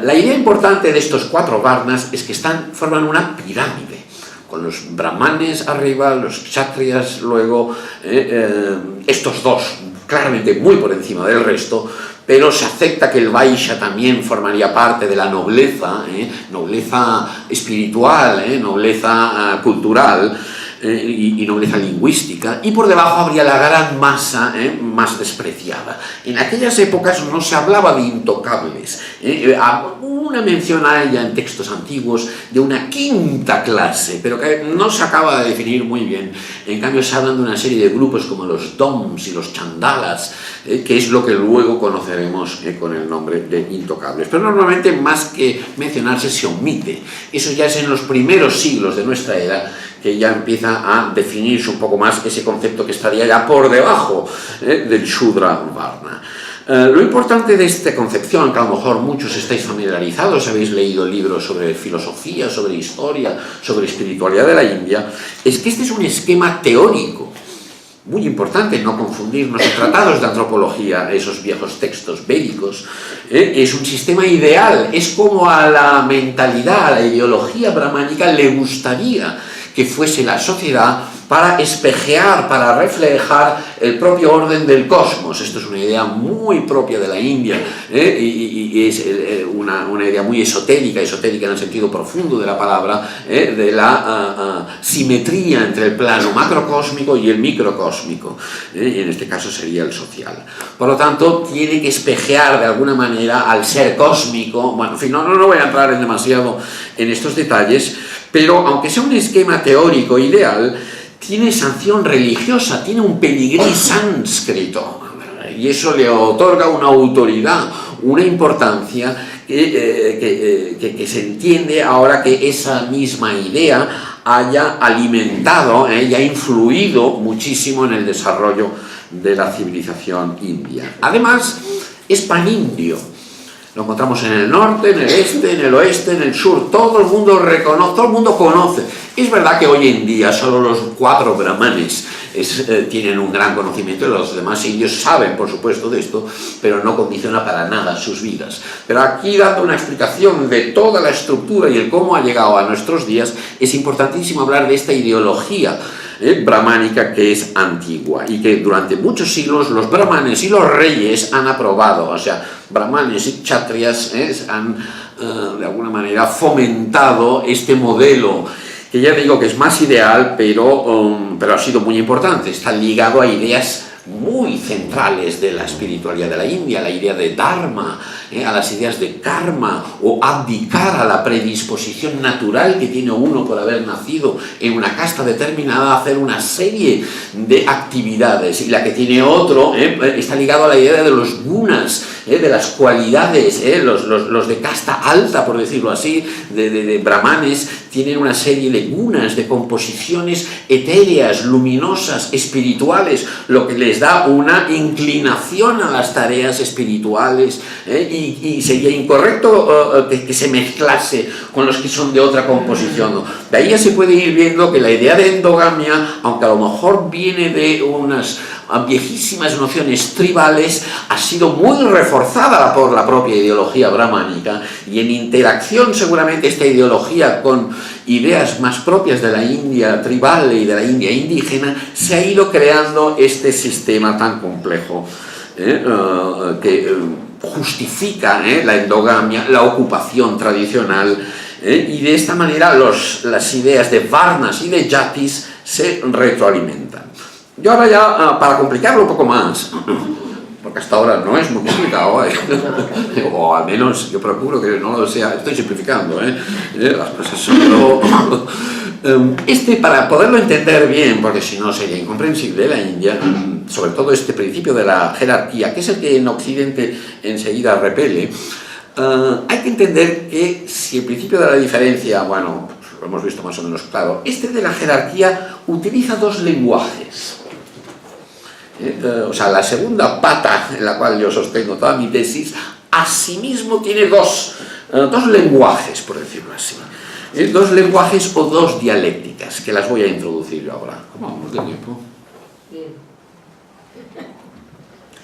La idea importante de estos 4 varnas es que forman una pirámide, con los brahmanes arriba, los kshatriyas luego, estos 2 claramente muy por encima del resto, pero se acepta que el Vaishya también formaría parte de la nobleza, nobleza espiritual, nobleza cultural, y nobleza lingüística, y por debajo habría la gran masa más despreciada. En aquellas épocas no se hablaba de intocables. Una mención a ella en textos antiguos de una 5ª clase, pero que no se acaba de definir muy bien. En cambio se hablan de una serie de grupos como los doms y los chandalas, que es lo que luego conoceremos con el nombre de intocables. Pero normalmente, más que mencionarse, se omite. Eso ya es en los primeros siglos de nuestra era, que ya empieza a definirse un poco más ese concepto que estaría ya por debajo del Shudra Varna. Lo importante de esta concepción, que a lo mejor muchos estáis familiarizados, habéis leído libros sobre filosofía, sobre historia, sobre espiritualidad de la India, es que este es un esquema teórico. Muy importante no confundirnos en tratados de antropología, esos viejos textos védicos. Es un sistema ideal, es como a la mentalidad, a la ideología brahmánica le gustaría que fuese la sociedad para espejear, para reflejar el propio orden del cosmos. Esto es una idea muy propia de la India, y es una idea muy esotérica en el sentido profundo de la palabra, de la simetría entre el plano macrocósmico y el microcósmico, y en este caso sería el social. Por lo tanto, tiene que espejear de alguna manera al ser cósmico. Bueno, en fin, no voy a entrar demasiado en estos detalles, pero aunque sea un esquema teórico ideal, tiene sanción religiosa, tiene un pedigrí sánscrito, y eso le otorga una autoridad, una importancia que se entiende ahora que esa misma idea haya alimentado y ha influido muchísimo en el desarrollo de la civilización india. Además, es panindio. Lo encontramos en el norte, en el este, en el oeste, en el sur. Todo el mundo reconoce, todo el mundo conoce. Es verdad que hoy en día solo los 4 brahmanes tienen un gran conocimiento, los demás indios saben, por supuesto, de esto, pero no condiciona para nada sus vidas. Pero aquí, dando una explicación de toda la estructura y el cómo ha llegado a nuestros días, es importantísimo hablar de esta ideología brahmánica que es antigua y que durante muchos siglos los brahmanes y los reyes han aprobado. O sea, brahmanes y kshatriyas han de alguna manera fomentado este modelo, que ya digo que es más ideal, pero ha sido muy importante. Está ligado a ideas muy centrales de la espiritualidad de la India, la idea de dharma, a las ideas de karma, o abdicar a la predisposición natural que tiene uno por haber nacido en una casta determinada a hacer una serie de actividades, y la que tiene otro está ligado a la idea de los gunas, de las cualidades, los de casta alta, por decirlo así, de brahmanes, tienen una serie de gunas, de composiciones etéreas, luminosas, espirituales, lo que les da una inclinación a las tareas espirituales, y sería incorrecto que se mezclase con los que son de otra composición. De ahí ya se puede ir viendo que la idea de endogamia, aunque a lo mejor viene de unas viejísimas nociones tribales, ha sido muy reforzada por la propia ideología brahmánica, y en interacción seguramente esta ideología con ideas más propias de la India tribal y de la India indígena, se ha ido creando este sistema tan complejo que justifica la endogamia, la ocupación tradicional, y de esta manera las ideas de varnas y de yatis se retroalimentan. Yo ahora ya, para complicarlo un poco más, porque hasta ahora no es muy complicado, o al menos yo procuro que no lo sea, estoy simplificando, las cosas son... para poderlo entender bien, porque si no sería incomprensible, la India, sobre todo este principio de la jerarquía, que es el que en Occidente enseguida repele, hay que entender que si el principio de la diferencia, bueno, lo hemos visto más o menos claro, este de la jerarquía utiliza dos lenguajes. O sea, la segunda pata en la cual yo sostengo toda mi tesis, asimismo tiene dos lenguajes, por decirlo así. Dos lenguajes o dos dialécticas, que las voy a introducir yo ahora. ¿Cómo vamos de tiempo?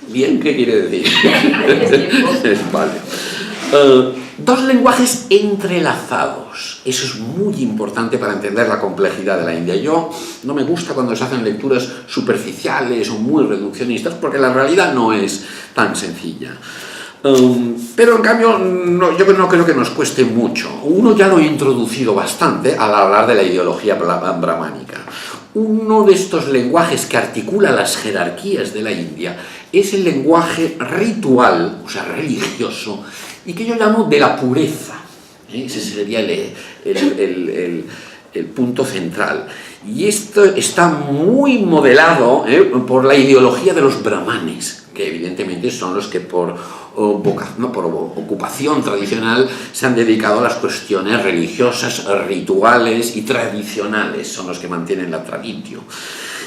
Bien, ¿qué quiere decir? Vale. Dos lenguajes entrelazados. Eso es muy importante para entender la complejidad de la India. Yo no me gusta cuando se hacen lecturas superficiales o muy reduccionistas, porque la realidad no es tan sencilla. Pero en cambio yo no creo que nos cueste mucho. Uno ya lo he introducido bastante al hablar de la ideología brahmánica. Uno de estos lenguajes que articula las jerarquías de la India es el lenguaje ritual, o sea, religioso, y que yo llamo de la pureza. Ese sería el punto central. Y esto está muy modelado por la ideología de los brahmanes, que evidentemente son los que por ocupación tradicional se han dedicado a las cuestiones religiosas, rituales y tradicionales, son los que mantienen la traditio.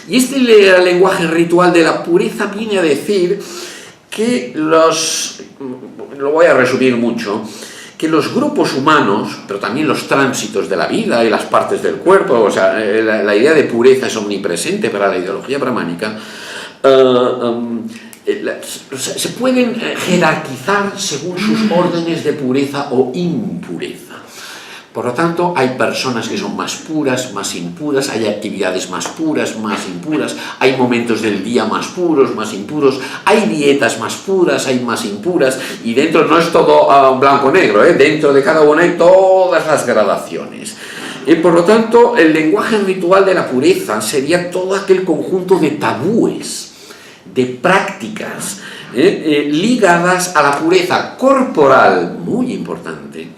Y este lenguaje ritual de la pureza viene a decir que lo voy a resumir mucho, que los grupos humanos, pero también los tránsitos de la vida y las partes del cuerpo, o sea, la idea de pureza es omnipresente para la ideología brahmánica, se pueden jerarquizar según sus órdenes de pureza o impureza. Por lo tanto, hay personas que son más puras, más impuras, hay actividades más puras, más impuras, hay momentos del día más puros, más impuros, hay dietas más puras, hay más impuras, y dentro no es todo blanco-negro, dentro de cada una hay todas las gradaciones. Por lo tanto, el lenguaje ritual de la pureza sería todo aquel conjunto de tabúes, de prácticas ligadas a la pureza corporal, muy importante,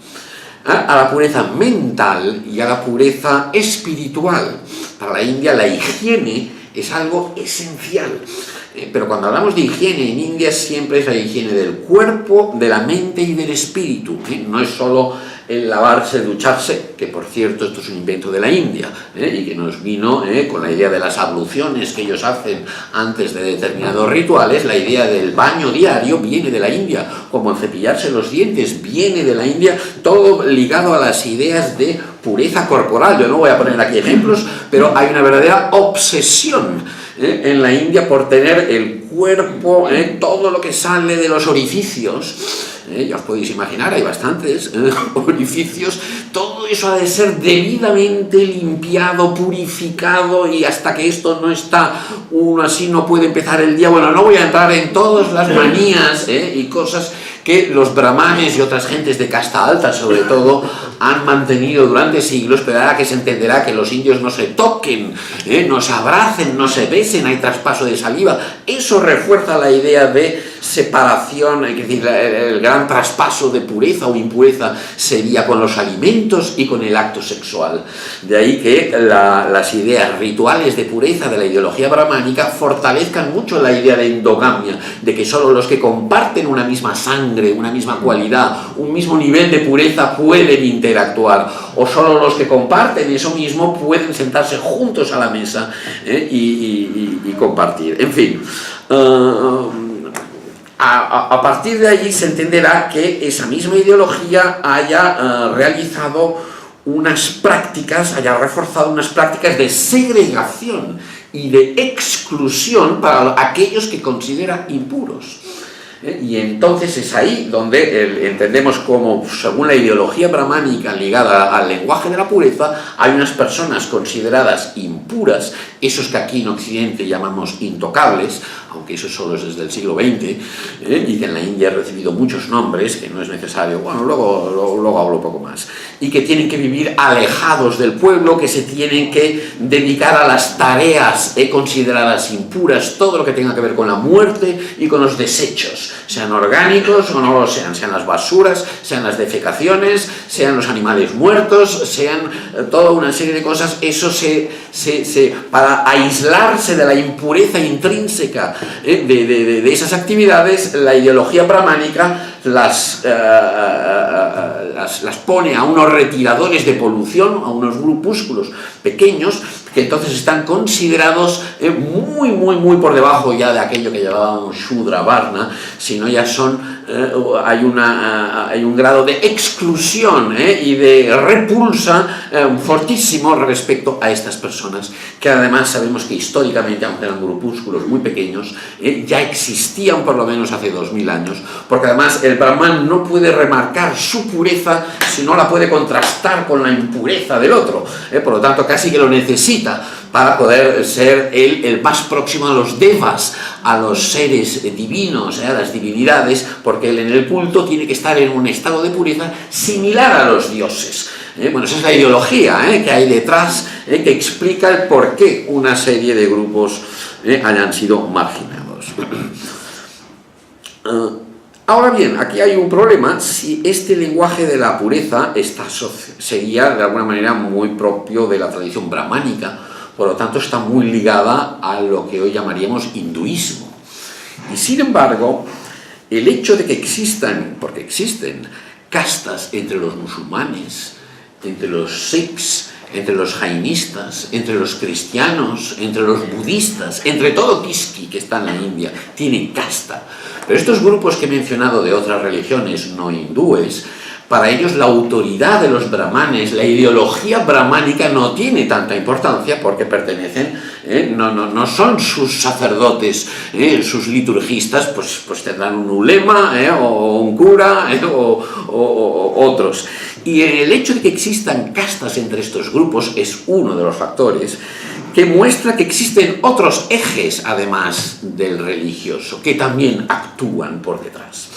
a la pureza mental y a la pureza espiritual. Para la India la higiene es algo esencial, pero cuando hablamos de higiene en India siempre es la higiene del cuerpo, de la mente y del espíritu, no es solo el lavarse, ducharse, que por cierto esto es un invento de la India, y que nos vino con la idea de las abluciones que ellos hacen antes de determinados rituales. La idea del baño diario viene de la India, como el cepillarse los dientes viene de la India, todo ligado a las ideas de pureza corporal. Yo no voy a poner aquí ejemplos, pero hay una verdadera obsesión en la India por tener el cuerpo, todo lo que sale de los orificios. Ya os podéis imaginar, hay bastantes orificios, todo eso ha de ser debidamente limpiado, purificado, y hasta que esto no está uno así no puede empezar el día. Bueno, no voy a entrar en todas las manías y cosas que los brahmanes y otras gentes de casta alta, sobre todo, han mantenido durante siglos, pero ahora que se entenderá que los indios no se toquen, no se abracen, no se besen, hay traspaso de saliva, eso refuerza la idea de separación, es decir, el gran traspaso de pureza o impureza sería con los alimentos y con el acto sexual. De ahí que las ideas rituales de pureza de la ideología brahmánica fortalezcan mucho la idea de endogamia, de que solo los que comparten una misma sangre, una misma cualidad, un mismo nivel de pureza pueden interactuar, o solo los que comparten eso mismo pueden sentarse juntos a la mesa y compartir. En fin, a partir de allí se entenderá que esa misma ideología haya realizado unas prácticas, haya reforzado unas prácticas de segregación y de exclusión para aquellos que considera impuros. Y entonces es ahí donde entendemos como, según la ideología brahmánica ligada al lenguaje de la pureza, hay unas personas consideradas impuras, esos que aquí en Occidente llamamos intocables, aunque eso solo es desde el siglo XX, y que en la India ha recibido muchos nombres, que no es necesario, bueno, luego hablo un poco más, y que tienen que vivir alejados del pueblo, que se tienen que dedicar a las tareas consideradas impuras, todo lo que tenga que ver con la muerte y con los desechos, sean orgánicos o no lo sean las basuras, sean las defecaciones, sean los animales muertos, sean toda una serie de cosas. Eso para aislarse de la impureza intrínseca de esas actividades, la ideología brahmánica las pone a unos retiradores de polución, a unos grupúsculos pequeños, que entonces están considerados muy por debajo ya de aquello que llamábamos Shudra Varna, sino ya hay un grado de exclusión y de repulsa fortísimo respecto a estas personas, que además sabemos que históricamente, aunque eran grupúsculos muy pequeños, ya existían por lo menos hace 2000 años, porque además el brahman no puede remarcar su pureza si no la puede contrastar con la impureza del otro, por lo tanto casi que lo necesita para poder ser él el más próximo a los devas, a los seres divinos, a las divinidades, porque él en el culto tiene que estar en un estado de pureza similar a los dioses. Bueno, esa es la ideología que hay detrás, que explica el por qué una serie de grupos hayan sido marginados. Ahora bien, aquí hay un problema. Si este lenguaje de la pureza sería de alguna manera muy propio de la tradición brahmánica, por lo tanto está muy ligada a lo que hoy llamaríamos hinduismo. Y sin embargo, el hecho de que existan, porque existen, castas entre los musulmanes, entre los sikhs, entre los jainistas, entre los cristianos, entre los budistas, entre todo Kiski que está en la India, tiene casta. Pero estos grupos que he mencionado de otras religiones no hindúes, para ellos la autoridad de los brahmanes, la ideología brahmánica no tiene tanta importancia porque pertenecen, no son sus sacerdotes, sus liturgistas, pues tendrán un ulema o un cura o otros. Y el hecho de que existan castas entre estos grupos es uno de los factores que muestra que existen otros ejes, además del religioso, que también actúan por detrás.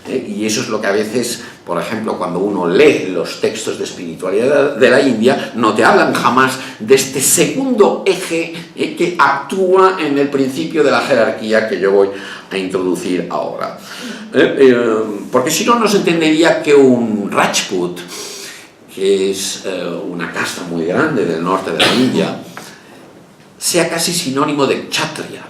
Y eso es lo que a veces, por ejemplo, cuando uno lee los textos de espiritualidad de la India, no te hablan jamás de este segundo eje que actúa en el principio de la jerarquía que yo voy a introducir ahora. Porque si no se entendería que un Rajput, que es una casta muy grande del norte de la India, sea casi sinónimo de kshatriya,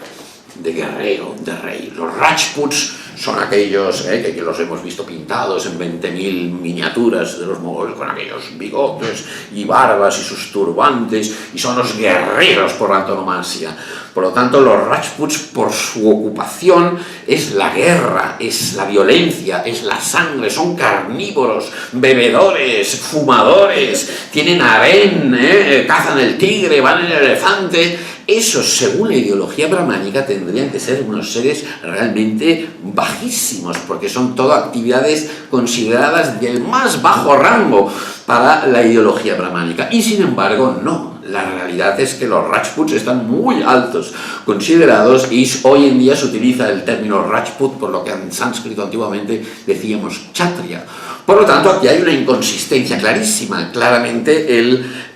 de guerrero, de rey. Los Rajputs son aquellos que los hemos visto pintados en 20.000 miniaturas de los mogoles, con aquellos bigotes y barbas y sus turbantes, y son los guerreros por antonomasia. Por lo tanto, los Rajputs, por su ocupación, es la guerra, es la violencia, es la sangre, son carnívoros, bebedores, fumadores, tienen harén, cazan el tigre, van en el elefante. Esos, según la ideología brahmánica, tendrían que ser unos seres realmente bajísimos, porque son todas actividades consideradas del más bajo rango para la ideología brahmánica. Y sin embargo, no. La realidad es que los Rajputs están muy altos considerados y hoy en día se utiliza el término Rajput por lo que en sánscrito antiguamente decíamos Kshatriya. Por lo tanto, aquí hay una inconsistencia clarísima. Claramente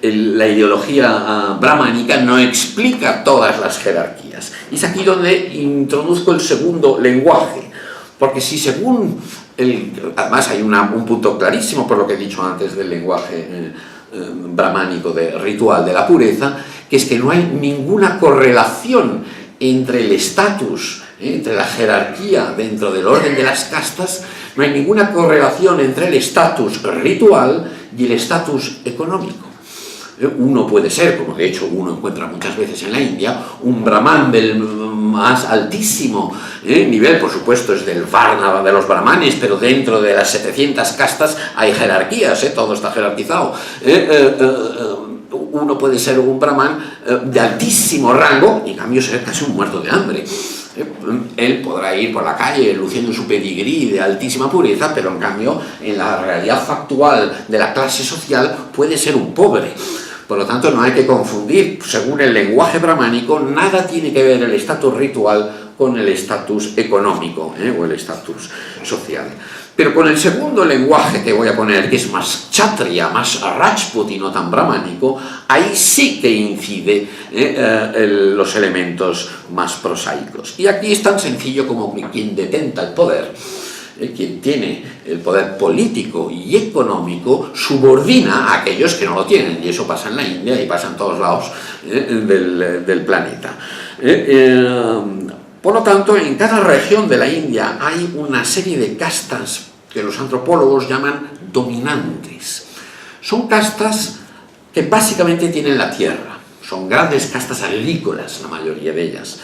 la ideología brahmánica no explica todas las jerarquías. Y es aquí donde introduzco el segundo lenguaje. Porque si según además hay un punto clarísimo por lo que he dicho antes del lenguaje brahmánico de ritual de la pureza, que es que no hay ninguna correlación entre el estatus, entre la jerarquía dentro del orden de las castas, no hay ninguna correlación entre el estatus ritual y el estatus económico. Uno puede ser, como de hecho uno encuentra muchas veces en la India, un brahman del más altísimo nivel, por supuesto es del Varna de los brahmanes, pero dentro de las 700 castas hay jerarquías, todo está jerarquizado. Uno puede ser un brahman de altísimo rango y en cambio ser casi un muerto de hambre. Él podrá ir por la calle luciendo su pedigrí de altísima pureza, pero en cambio en la realidad factual de la clase social puede ser un pobre. Por lo tanto, no hay que confundir, según el lenguaje brahmánico, nada tiene que ver el estatus ritual con el estatus económico o el estatus social. Pero con el segundo lenguaje que voy a poner, que es más kshatriya, más rajput y no tan brahmánico, ahí sí que incide los elementos más prosaicos. Y aquí es tan sencillo como quien detenta el poder, quien tiene el poder político y económico, subordina a aquellos que no lo tienen. Y eso pasa en la India y pasa en todos lados del planeta. Por lo tanto, en cada región de la India hay una serie de castas que los antropólogos llaman dominantes. Son castas que básicamente tienen la tierra. Son grandes castas agrícolas, la mayoría de ellas.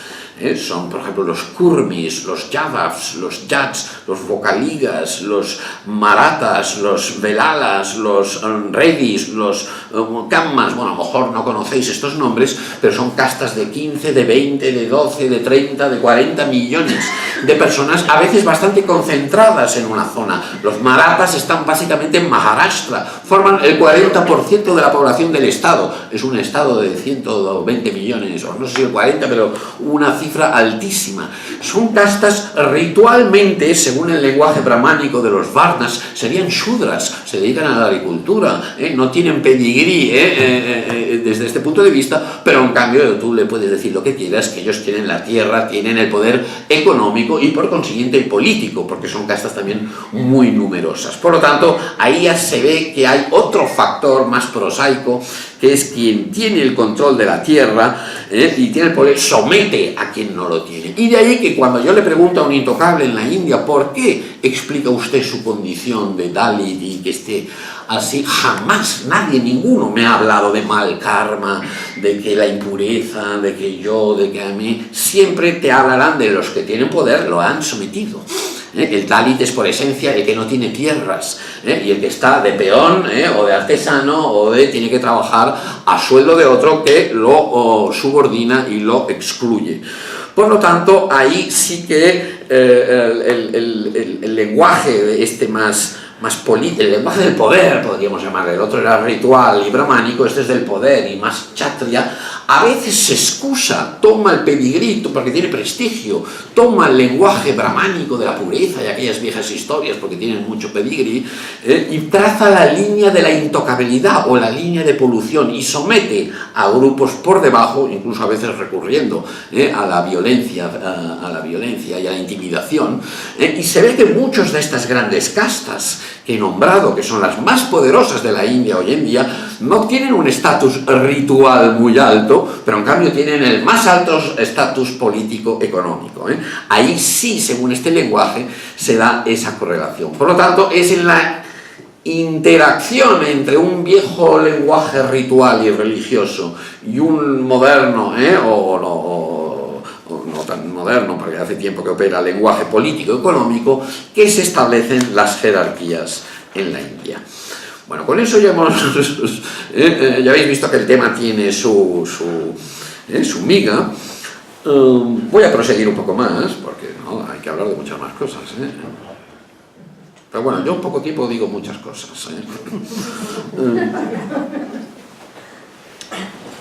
Son, por ejemplo, los Kurmis, los Yadavs, los Jats, los Vocaligas, los Marathas, los Velalas, los Redis, los Kammas. Bueno, a lo mejor no conocéis estos nombres, pero son castas de 15, de 20, de 12, de 30, de 40 millones de personas, a veces bastante concentradas en una zona. Los Marathas están básicamente en Maharashtra, forman el 40% de la población del estado. Es un estado de 120 millones, o no sé si el 40, pero una cifra altísima. Son castas ritualmente, según el lenguaje brahmánico de los Varnas, serían shudras, se dedican a la agricultura, no tienen pedigrí desde este punto de vista, pero en cambio tú le puedes decir lo que quieras, que ellos tienen la tierra, tienen el poder económico y por consiguiente político, porque son castas también muy numerosas. Por lo tanto, ahí ya se ve que hay otro factor más prosaico, que es quien tiene el control de la tierra y tiene el poder, somete a quien no lo tiene. Y de ahí que cuando yo le pregunto a un intocable en la India ¿por qué explica usted su condición de Dalit y que esté así? Jamás nadie, ninguno me ha hablado de mal karma, de que la impureza, de que yo, de que a mí. Siempre te hablarán de los que tienen poder, lo han sometido. El Dalit es por esencia el que no tiene tierras, y el que está de peón o de artesano o tiene que trabajar a sueldo de otro que lo subordina y lo excluye. Por lo tanto, ahí sí que el lenguaje más político, el lenguaje del poder, podríamos llamarle, el otro era ritual y brahmánico, este es del poder y más kshatriya, a veces se excusa, toma el pedigrí porque tiene prestigio, toma el lenguaje brahmánico de la pureza y aquellas viejas historias porque tienen mucho pedigrí, y traza la línea de la intocabilidad o la línea de polución y somete a grupos por debajo, incluso a veces recurriendo a la violencia y a la intimidación, y se ve que muchos de estas grandes castas que he nombrado, que son las más poderosas de la India hoy en día, no tienen un estatus ritual muy alto, pero en cambio tienen el más alto estatus político-económico. Ahí sí, según este lenguaje, se da esa correlación. Por lo tanto, es en la interacción entre un viejo lenguaje ritual y religioso y un moderno, o no tan moderno, porque hace tiempo que opera el lenguaje político-económico, que se establecen las jerarquías en la India. Bueno, con eso ya ya habéis visto que el tema tiene su miga. Voy a proseguir un poco más, porque no, hay que hablar de muchas más cosas. Pero bueno, yo en poco tiempo digo muchas cosas.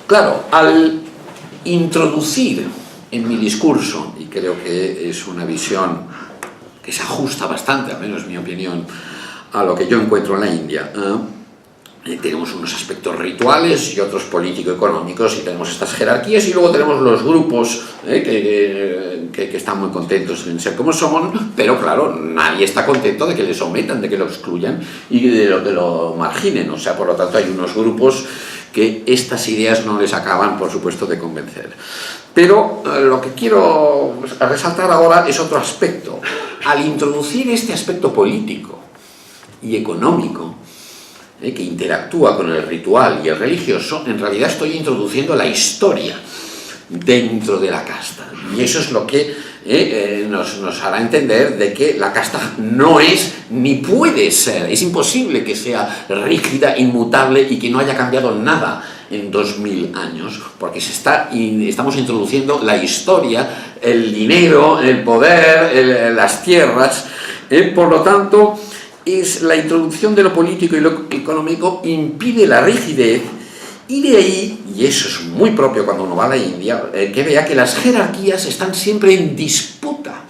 Claro, al introducir en mi discurso, y creo que es una visión que se ajusta bastante, al menos en mi opinión, a lo que yo encuentro en la India, tenemos unos aspectos rituales y otros político-económicos, y tenemos estas jerarquías, y luego tenemos los grupos que están muy contentos en ser como son, pero claro, nadie está contento de que le sometan, de que lo excluyan y de que lo marginen. O sea, por lo tanto, hay unos grupos que estas ideas no les acaban, por supuesto, de convencer. Pero lo que quiero resaltar ahora es otro aspecto. Al introducir este aspecto político y económico, que interactúa con el ritual y el religioso, en realidad estoy introduciendo la historia dentro de la casta. Y eso es lo que nos hará entender de que la casta no es ni puede ser, es imposible que sea rígida, inmutable y que no haya cambiado nada en 2000 años, porque estamos introduciendo la historia, el dinero, el poder, las tierras. Por lo tanto, es la introducción de lo político y lo económico impide la rigidez, y de ahí, y eso es muy propio cuando uno va a la India, que vea que las jerarquías están siempre en disputa.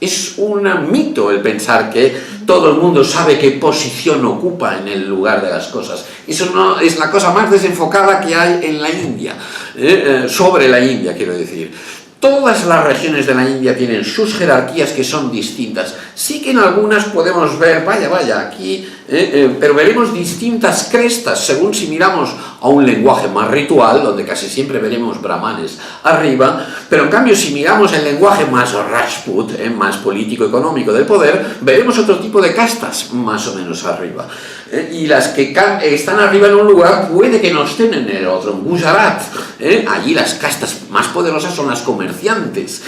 Es un mito el pensar que todo el mundo sabe qué posición ocupa en el lugar de las cosas. Eso no es la cosa más desenfocada que hay en la India, sobre la India, quiero decir. Todas las regiones de la India tienen sus jerarquías que son distintas. Sí que en algunas podemos ver, vaya, aquí, pero veremos distintas crestas según si miramos a un lenguaje más ritual, donde casi siempre veremos brahmanes arriba, pero en cambio si miramos el lenguaje más Rajput, más político-económico del poder, veremos otro tipo de castas más o menos arriba. Y las que están arriba en un lugar puede que no estén en el otro. En Gujarat, allí las castas más poderosas son las comerciantes.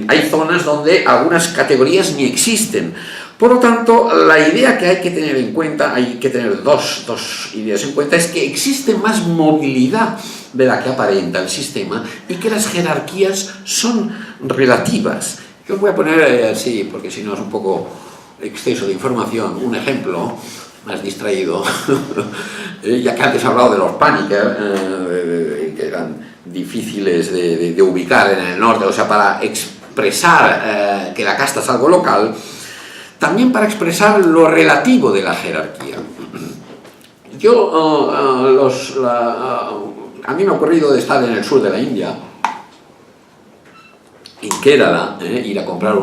Hay zonas donde algunas categorías ni existen. Por lo tanto, la idea que hay que tener en cuenta, hay que tener dos ideas en cuenta, es que existe más movilidad de la que aparenta el sistema y que las jerarquías son relativas. Yo os voy a poner así, porque si no es un poco exceso de información, un ejemplo más distraído, ya que antes he hablado de los Paniker, que eran difíciles de ubicar en el norte, o sea, para expresar que la casta es algo local, también para expresar lo relativo de la jerarquía. A mí me ha ocurrido de estar en el sur de la India, en Kerala, ir a comprar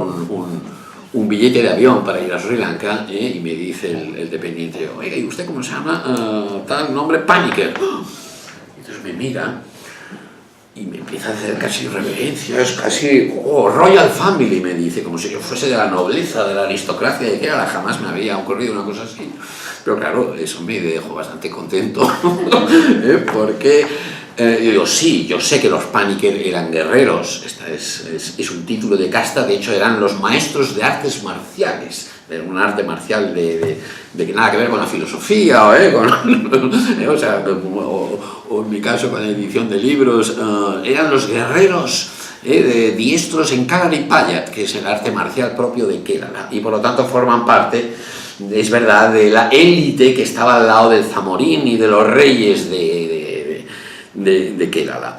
un billete de avión para ir a Sri Lanka, y me dice el dependiente, oiga, ¿y usted cómo se llama? Tal nombre, Paniker. Entonces me mira y me empieza a hacer casi reverencias, casi Royal Family, me dice, como si yo fuese de la nobleza, de la aristocracia de Kerala. Jamás me había ocurrido una cosa así. Pero claro, eso me dejó bastante contento, porque yo digo, sí, yo sé que los Paniker eran guerreros, esta es un título de casta, de hecho eran los maestros de artes marciales, de un arte marcial de que nada que ver con la filosofía, o sea, o en mi caso con la edición de libros, eran los guerreros diestros en Kalaripayat, que es el arte marcial propio de Kerala, y por lo tanto forman parte, es verdad, de la élite que estaba al lado del Zamorín y de los reyes de Kerala.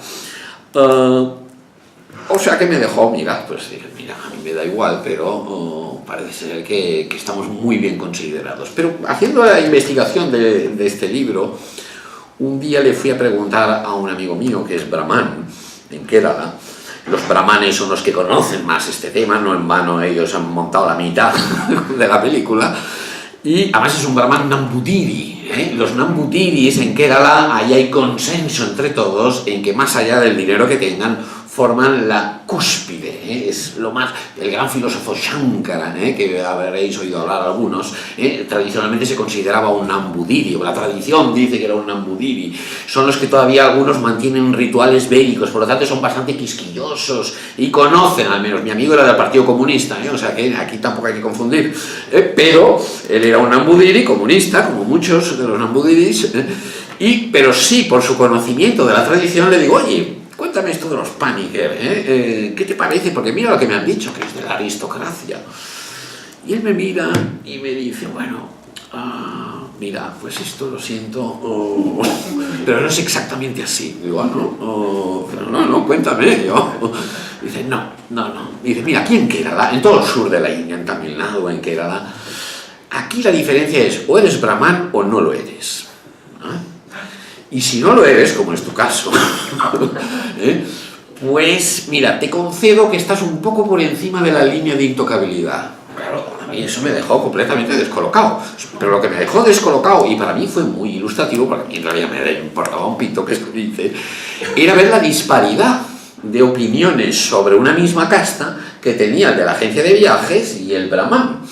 O sea que me dejó, mira, pues mira, a mí me da igual, pero parece ser que estamos muy bien considerados. Pero haciendo la investigación de este libro, un día le fui a preguntar a un amigo mío que es brahman en Kerala. Los brahmanes son los que conocen más este tema, no en vano ellos han montado la mitad de la película. Y además es un brahman Nambudiri. Los Nambudiris en Kerala, ahí hay consenso entre todos en que más allá del dinero que tengan, forman la cúspide, es lo más, el gran filósofo Shankara, que habréis oído hablar algunos, tradicionalmente se consideraba un Nambudiri, o la tradición dice que era un Nambudiri, son los que todavía algunos mantienen rituales bélicos, por lo tanto son bastante quisquillosos y conocen, al menos mi amigo era del Partido Comunista, o sea que aquí tampoco hay que confundir, pero él era un Nambudiri comunista, como muchos de los Nambudiris, pero sí, por su conocimiento de la tradición, le digo, oye, cuéntame esto de los Paniker, ¿qué te parece? Porque mira lo que me han dicho, que es de la aristocracia. Y él me mira y me dice, bueno, mira, pues esto lo siento, pero no es exactamente así. Digo, no, cuéntame. Dice, no. Dice, mira, aquí en Kerala, en todo el sur de la India, en Tamil Nadu, en Kerala, aquí la diferencia es o eres brahman o no lo eres. Y si no lo eres, como es tu caso, pues mira, te concedo que estás un poco por encima de la línea de intocabilidad. Claro, a mí eso me dejó completamente descolocado. Pero lo que me dejó descolocado, y para mí fue muy ilustrativo, porque a mí en realidad me importaba un pito que esto dice, era ver la disparidad de opiniones sobre una misma casta que tenía el de la agencia de viajes y el brahman.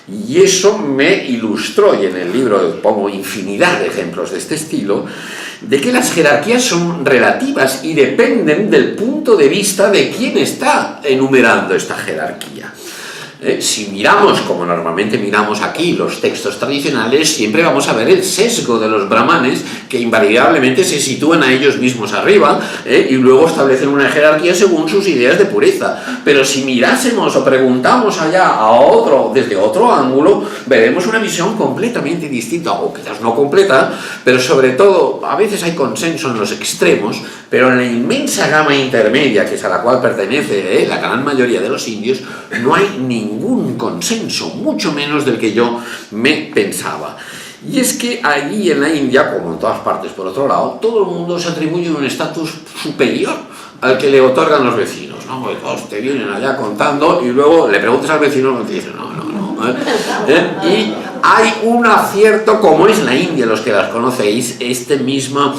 Y eso me ilustró, y en el libro pongo infinidad de ejemplos de este estilo, de que las jerarquías son relativas y dependen del punto de vista de quién está enumerando esta jerarquía. Si miramos, como normalmente miramos aquí, los textos tradicionales, siempre vamos a ver el sesgo de los brahmanes, que invariablemente se sitúan a ellos mismos arriba, y luego establecen una jerarquía según sus ideas de pureza. Pero si mirásemos o preguntamos allá a otro, desde otro ángulo, veremos una visión completamente distinta, o quizás no completa, pero sobre todo, a veces hay consenso en los extremos, pero en la inmensa gama intermedia, que es a la cual pertenece la gran mayoría de los indios, no hay ningún consenso, mucho menos del que yo me pensaba. Y es que allí en la India, como en todas partes por otro lado, todo el mundo se atribuye un estatus superior al que le otorgan los vecinos, ¿no? Porque todos te vienen allá contando y luego le preguntas al vecino y te dice no. Y hay un acierto, como es la India, los que las conocéis, este mismo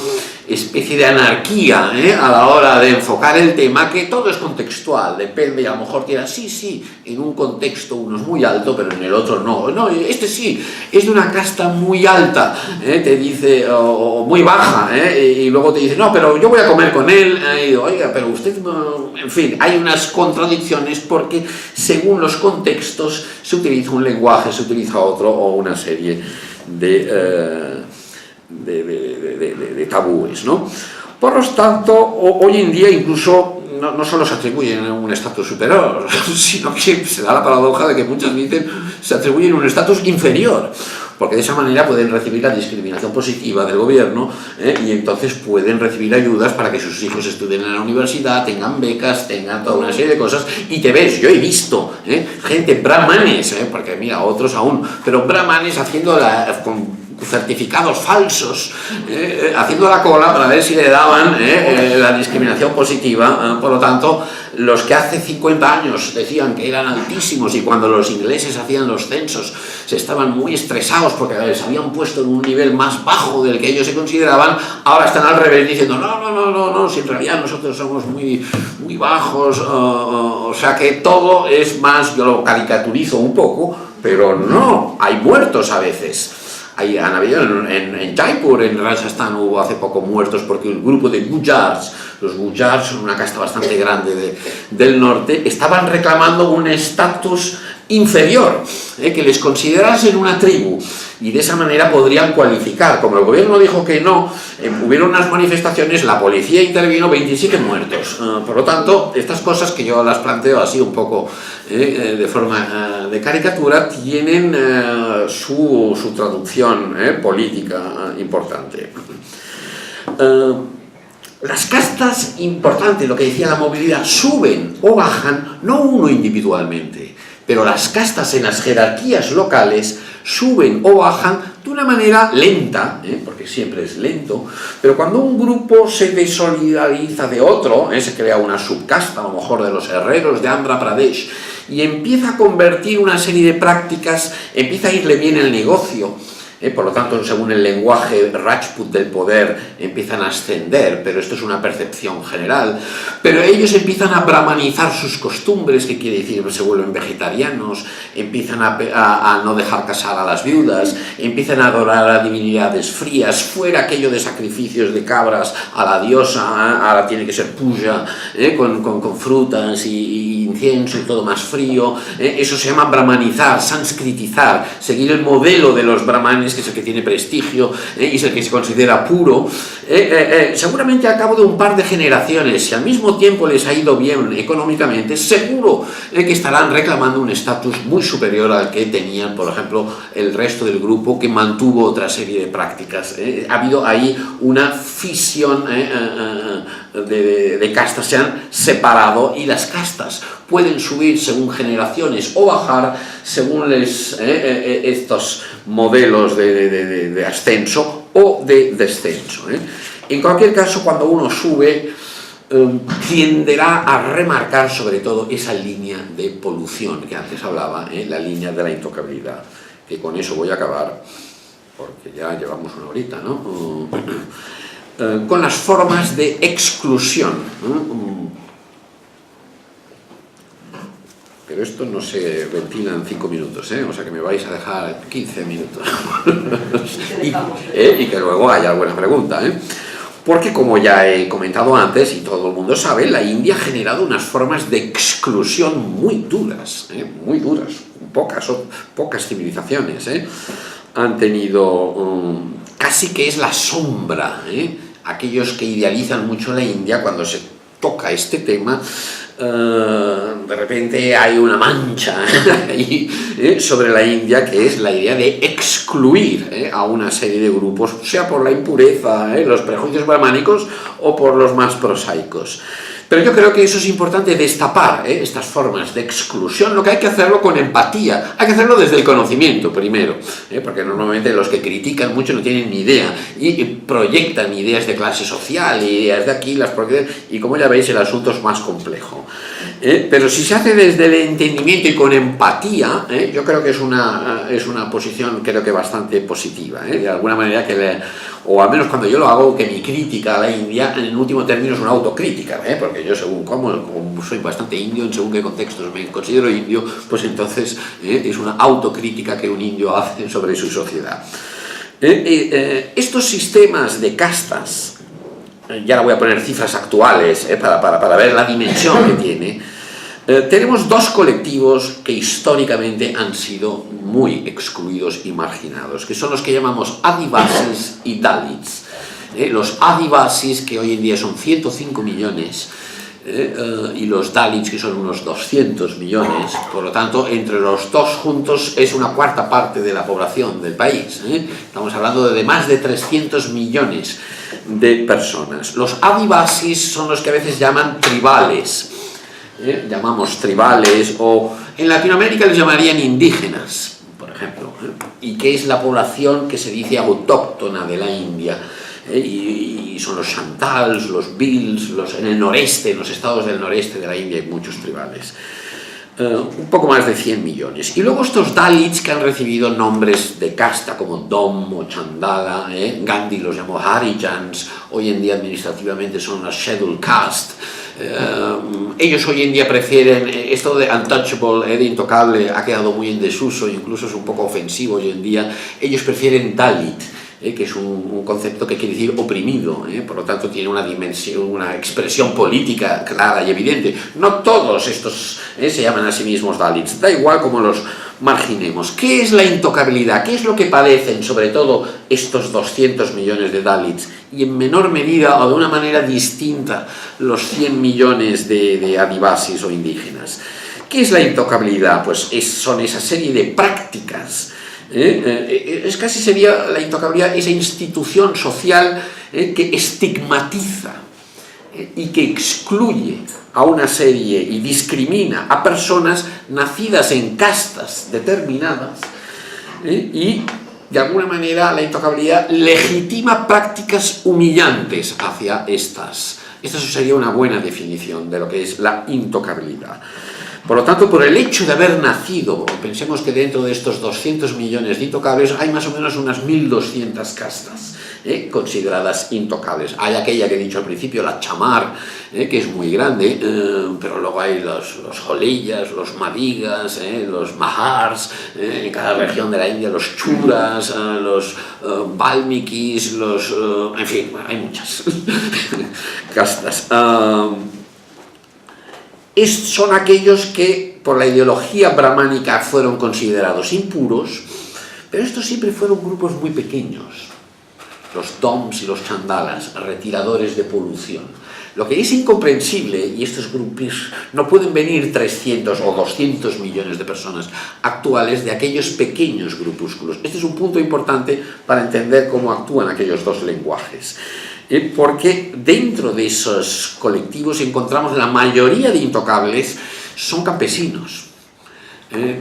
especie de anarquía a la hora de enfocar el tema, que todo es contextual, depende, a lo mejor dirás, sí, en un contexto uno es muy alto, pero en el otro no, este sí, es de una casta muy alta, te dice, o muy baja, y luego te dice, no, pero yo voy a comer con él, y digo, oiga, pero usted, en fin, hay unas contradicciones porque según los contextos se utiliza un lenguaje, se utiliza otro, o una serie de tabúes, ¿no? Por lo tanto, hoy en día incluso no solo se atribuyen un estatus superior, sino que se da la paradoja de que muchas veces se atribuyen un estatus inferior, porque de esa manera pueden recibir la discriminación positiva del gobierno, y entonces pueden recibir ayudas para que sus hijos estudien en la universidad, tengan becas, tengan toda una serie de cosas, y te ves, yo he visto gente brahmanes, porque mira, otros aún, pero brahmanes haciendo con certificados falsos, haciendo la cola para ver si le daban la discriminación positiva. Por lo tanto, los que hace 50 años decían que eran altísimos y cuando los ingleses hacían los censos se estaban muy estresados porque les habían puesto en un nivel más bajo del que ellos se consideraban, ahora están al revés diciendo no, si en realidad nosotros somos muy bajos, o sea que todo es más, yo lo caricaturizo un poco, pero no, hay muertos a veces. Han habido en Jaipur, en Rajasthan, hubo hace poco muertos porque el grupo de Gujars, los Gujars son una casta bastante grande del norte, estaban reclamando un estatus inferior, que les considerasen una tribu, y de esa manera podrían cualificar. Como el gobierno dijo que no, hubieron unas manifestaciones, la policía intervino, 27 muertos. Por lo tanto, estas cosas que yo las planteo así un poco de forma de caricatura, tienen su traducción política importante. Las castas, importante, lo que decía la movilidad, suben o bajan, no uno individualmente, pero las castas en las jerarquías locales suben o bajan de una manera lenta, porque siempre es lento, pero cuando un grupo se desolidariza de otro, se crea una subcasta, a lo mejor de los herreros de Andhra Pradesh, y empieza a convertir una serie de prácticas, empieza a irle bien el negocio. Por lo tanto, según el lenguaje Rajput del poder, empiezan a ascender, pero esto es una percepción general. Pero ellos empiezan a brahmanizar sus costumbres, que quiere decir que se vuelven vegetarianos, empiezan a no dejar casar a las viudas, empiezan a adorar a divinidades frías, fuera aquello de sacrificios de cabras a la diosa, ahora tiene que ser puja, con frutas y incienso y todo más frío. Eso se llama brahmanizar, sanskritizar, seguir el modelo de los brahmanes, que es el que tiene prestigio y es el que se considera puro. Seguramente al cabo de un par de generaciones, si al mismo mismo tiempo les ha ido bien económicamente, seguro que estarán reclamando un estatus muy superior al que tenían, por ejemplo, el resto del grupo, que mantuvo otra serie de prácticas. Ha habido ahí una fisión de castas, se han separado, y las castas pueden subir según generaciones o bajar según estos modelos de ascenso o de descenso. En cualquier caso, cuando uno sube, tienderá a remarcar sobre todo esa línea de polución que antes hablaba, la línea de la intocabilidad, que con eso voy a acabar, porque ya llevamos una horita, ¿no? Con las formas de exclusión, ¿no? Pero esto no se ventila en 5 minutos, o sea que me vais a dejar 15 minutos y que luego haya alguna pregunta, porque, como ya he comentado antes y todo el mundo sabe, la India ha generado unas formas de exclusión muy duras, pocas civilizaciones han tenido, casi que es la sombra, aquellos que idealizan mucho la India, cuando se toca este tema, de repente hay una mancha ahí, sobre la India, que es la idea de excluir a una serie de grupos, sea por la impureza, los prejuicios brahmánicos, o por los más prosaicos. Pero yo creo que eso es importante, destapar estas formas de exclusión. Lo que hay que hacerlo con empatía, hay que hacerlo desde el conocimiento primero, porque normalmente los que critican mucho no tienen ni idea y proyectan ideas de clase social, ideas de aquí, y como ya veis, el asunto es más complejo. Pero si se hace desde el entendimiento y con empatía, yo creo que es una posición, creo que bastante positiva, de alguna manera, o al menos cuando yo lo hago, que mi crítica a la India en último término es una autocrítica, porque yo, según como soy bastante indio, en según qué contextos me considero indio, pues entonces es una autocrítica que un indio hace sobre su sociedad. Estos sistemas de castas, ya voy a poner cifras actuales para ver la dimensión que tiene. Tenemos dos colectivos que históricamente han sido muy excluidos y marginados, que son los que llamamos Adivasis y Dalits. Los Adivasis, que hoy en día son 105 millones, y los Dalits, que son unos 200 millones, por lo tanto, entre los dos juntos es una cuarta parte de la población del país. Estamos hablando de más de 300 millones de personas. Los Adivasis son los que a veces llaman tribales, llamamos tribales, o en Latinoamérica les llamarían indígenas, por ejemplo, y que es la población que se dice autóctona de la India. Y son los Chantals, los Bhils, en el noreste, en los estados del noreste de la India hay muchos tribales. Un poco más de 100 millones. Y luego estos Dalits, que han recibido nombres de casta como Dom o Chandala, Gandhi los llamó Harijans, hoy en día administrativamente son las Scheduled Caste. Ellos hoy en día prefieren, esto de untouchable, de intocable, ha quedado muy en desuso, incluso es un poco ofensivo hoy en día. Ellos prefieren Dalit, que es un concepto que quiere decir oprimido, por lo tanto tiene una dimensión, una expresión política clara y evidente. No todos estos se llaman a sí mismos Dalits, da igual cómo los marginemos. ¿Qué es la intocabilidad? ¿Qué es lo que padecen sobre todo estos 200 millones de Dalits? Y en menor medida o de una manera distinta los 100 millones de Adivasis o indígenas. ¿Qué es la intocabilidad? Pues son esa serie de prácticas. Es casi sería la intocabilidad, esa institución social que estigmatiza y que excluye a una serie y discrimina a personas nacidas en castas determinadas, y de alguna manera la intocabilidad legitima prácticas humillantes hacia estas. Esta sería una buena definición de lo que es la intocabilidad. Por lo tanto, por el hecho de haber nacido, pensemos que dentro de estos 200 millones de intocables hay más o menos unas 1.200 castas consideradas intocables. Hay aquella que he dicho al principio, la chamar, que es muy grande, pero luego hay los jolillas, los madigas, los mahars, en cada región de la India, los churas, los valmikis, en fin, hay muchas castas. Son aquellos que por la ideología brahmánica fueron considerados impuros, pero estos siempre fueron grupos muy pequeños, los Doms y los Chandalas, retiradores de polución. Lo que es incomprensible, y estos grupos no pueden venir 300 o 200 millones de personas actuales de aquellos pequeños grupúsculos. Este es un punto importante para entender cómo actúan aquellos dos lenguajes. Porque dentro de esos colectivos encontramos la mayoría de intocables son campesinos.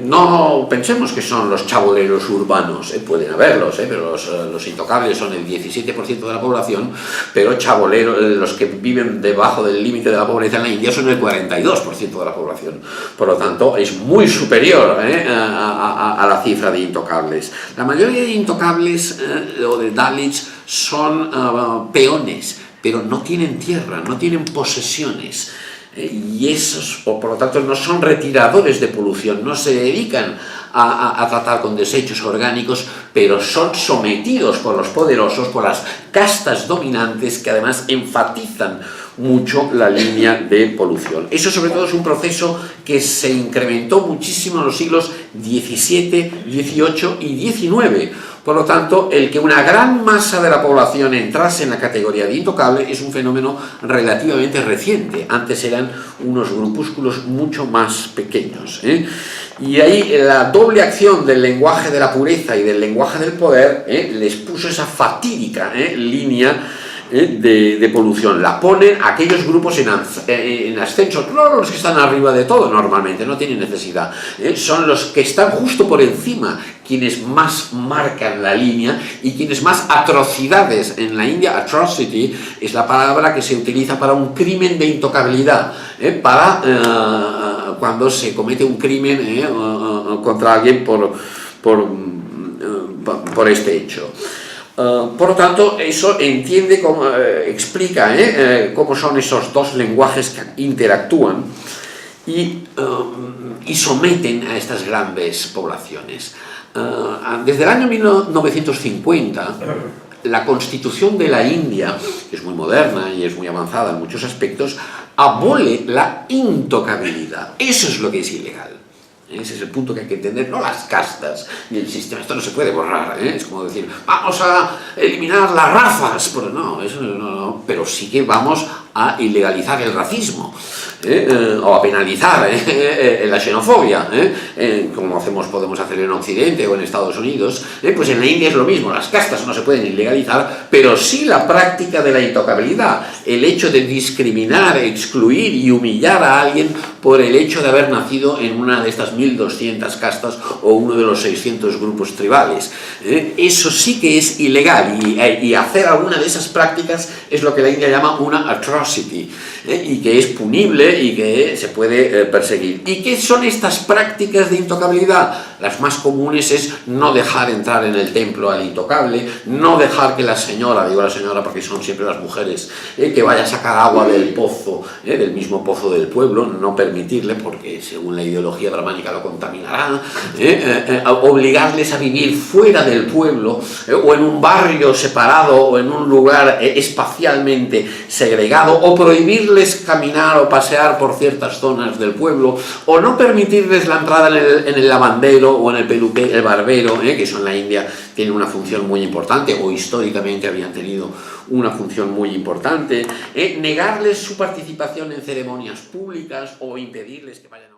No pensemos que son los chaboleros urbanos, pueden haberlos, pero los intocables son el 17% de la población, pero chaboleros, los que viven debajo del límite de la pobreza en la India son el 42% de la población. Por lo tanto, es muy superior a la cifra de intocables. La mayoría de intocables o de Dalits son peones, pero no tienen tierra, no tienen posesiones. Y esos, o por lo tanto, no son retiradores de polución, no se dedican a tratar con desechos orgánicos, pero son sometidos por los poderosos, por las castas dominantes que además enfatizan mucho la línea de polución. Eso sobre todo es un proceso que se incrementó muchísimo en los siglos XVII, XVIII y XIX. Por lo tanto, el que una gran masa de la población entrase en la categoría de intocable es un fenómeno relativamente reciente. Antes eran unos grupúsculos mucho más pequeños. Y ahí la doble acción del lenguaje de la pureza y del lenguaje del poder les puso esa fatídica línea de polución. La ponen aquellos grupos en ascenso, no los que están arriba de todo normalmente, no tienen necesidad, son los que están justo por encima quienes más marcan la línea y quienes más atrocidades. En la India, atrocity es la palabra que se utiliza para un crimen de intocabilidad, para cuando se comete un crimen contra alguien por este hecho. Por lo tanto, eso entiende cómo, explica cómo son esos dos lenguajes que interactúan y someten a estas grandes poblaciones. Desde el año 1950, la Constitución de la India, que es muy moderna y es muy avanzada en muchos aspectos, abole la intocabilidad. Eso es lo que es ilegal. Ese es el punto que hay que entender, no las castas ni el sistema. Esto no se puede borrar, es como decir, vamos a eliminar las razas, pero no, eso no, pero sí que vamos a ilegalizar el racismo, o a penalizar la xenofobia, como podemos hacer en Occidente o en Estados Unidos. Pues en la India es lo mismo, las castas no se pueden ilegalizar, pero sí la práctica de la intocabilidad, el hecho de discriminar, excluir y humillar a alguien por el hecho de haber nacido en una de estas 1200 castas o uno de los 600 grupos tribales. Eso sí que es ilegal, y hacer alguna de esas prácticas es lo que la India llama una atrocity, y que es punible y que se puede perseguir. ¿Y qué son estas prácticas de intocabilidad? Las más comunes es no dejar entrar en el templo al intocable, no dejar que la señora, digo la señora porque son siempre las mujeres, que vaya a sacar agua del pozo, del mismo pozo del pueblo, no permitirle porque según la ideología brahmánica lo contaminará, obligarles a vivir fuera del pueblo, o en un barrio separado o en un lugar espacialmente segregado, o prohibirles caminar o pasear por ciertas zonas del pueblo, o no permitirles la entrada en el lavandero o en el barbero, que eso en la India tiene una función muy importante, o históricamente habían tenido una función muy importante, negarles su participación en ceremonias públicas o impedirles que vayan a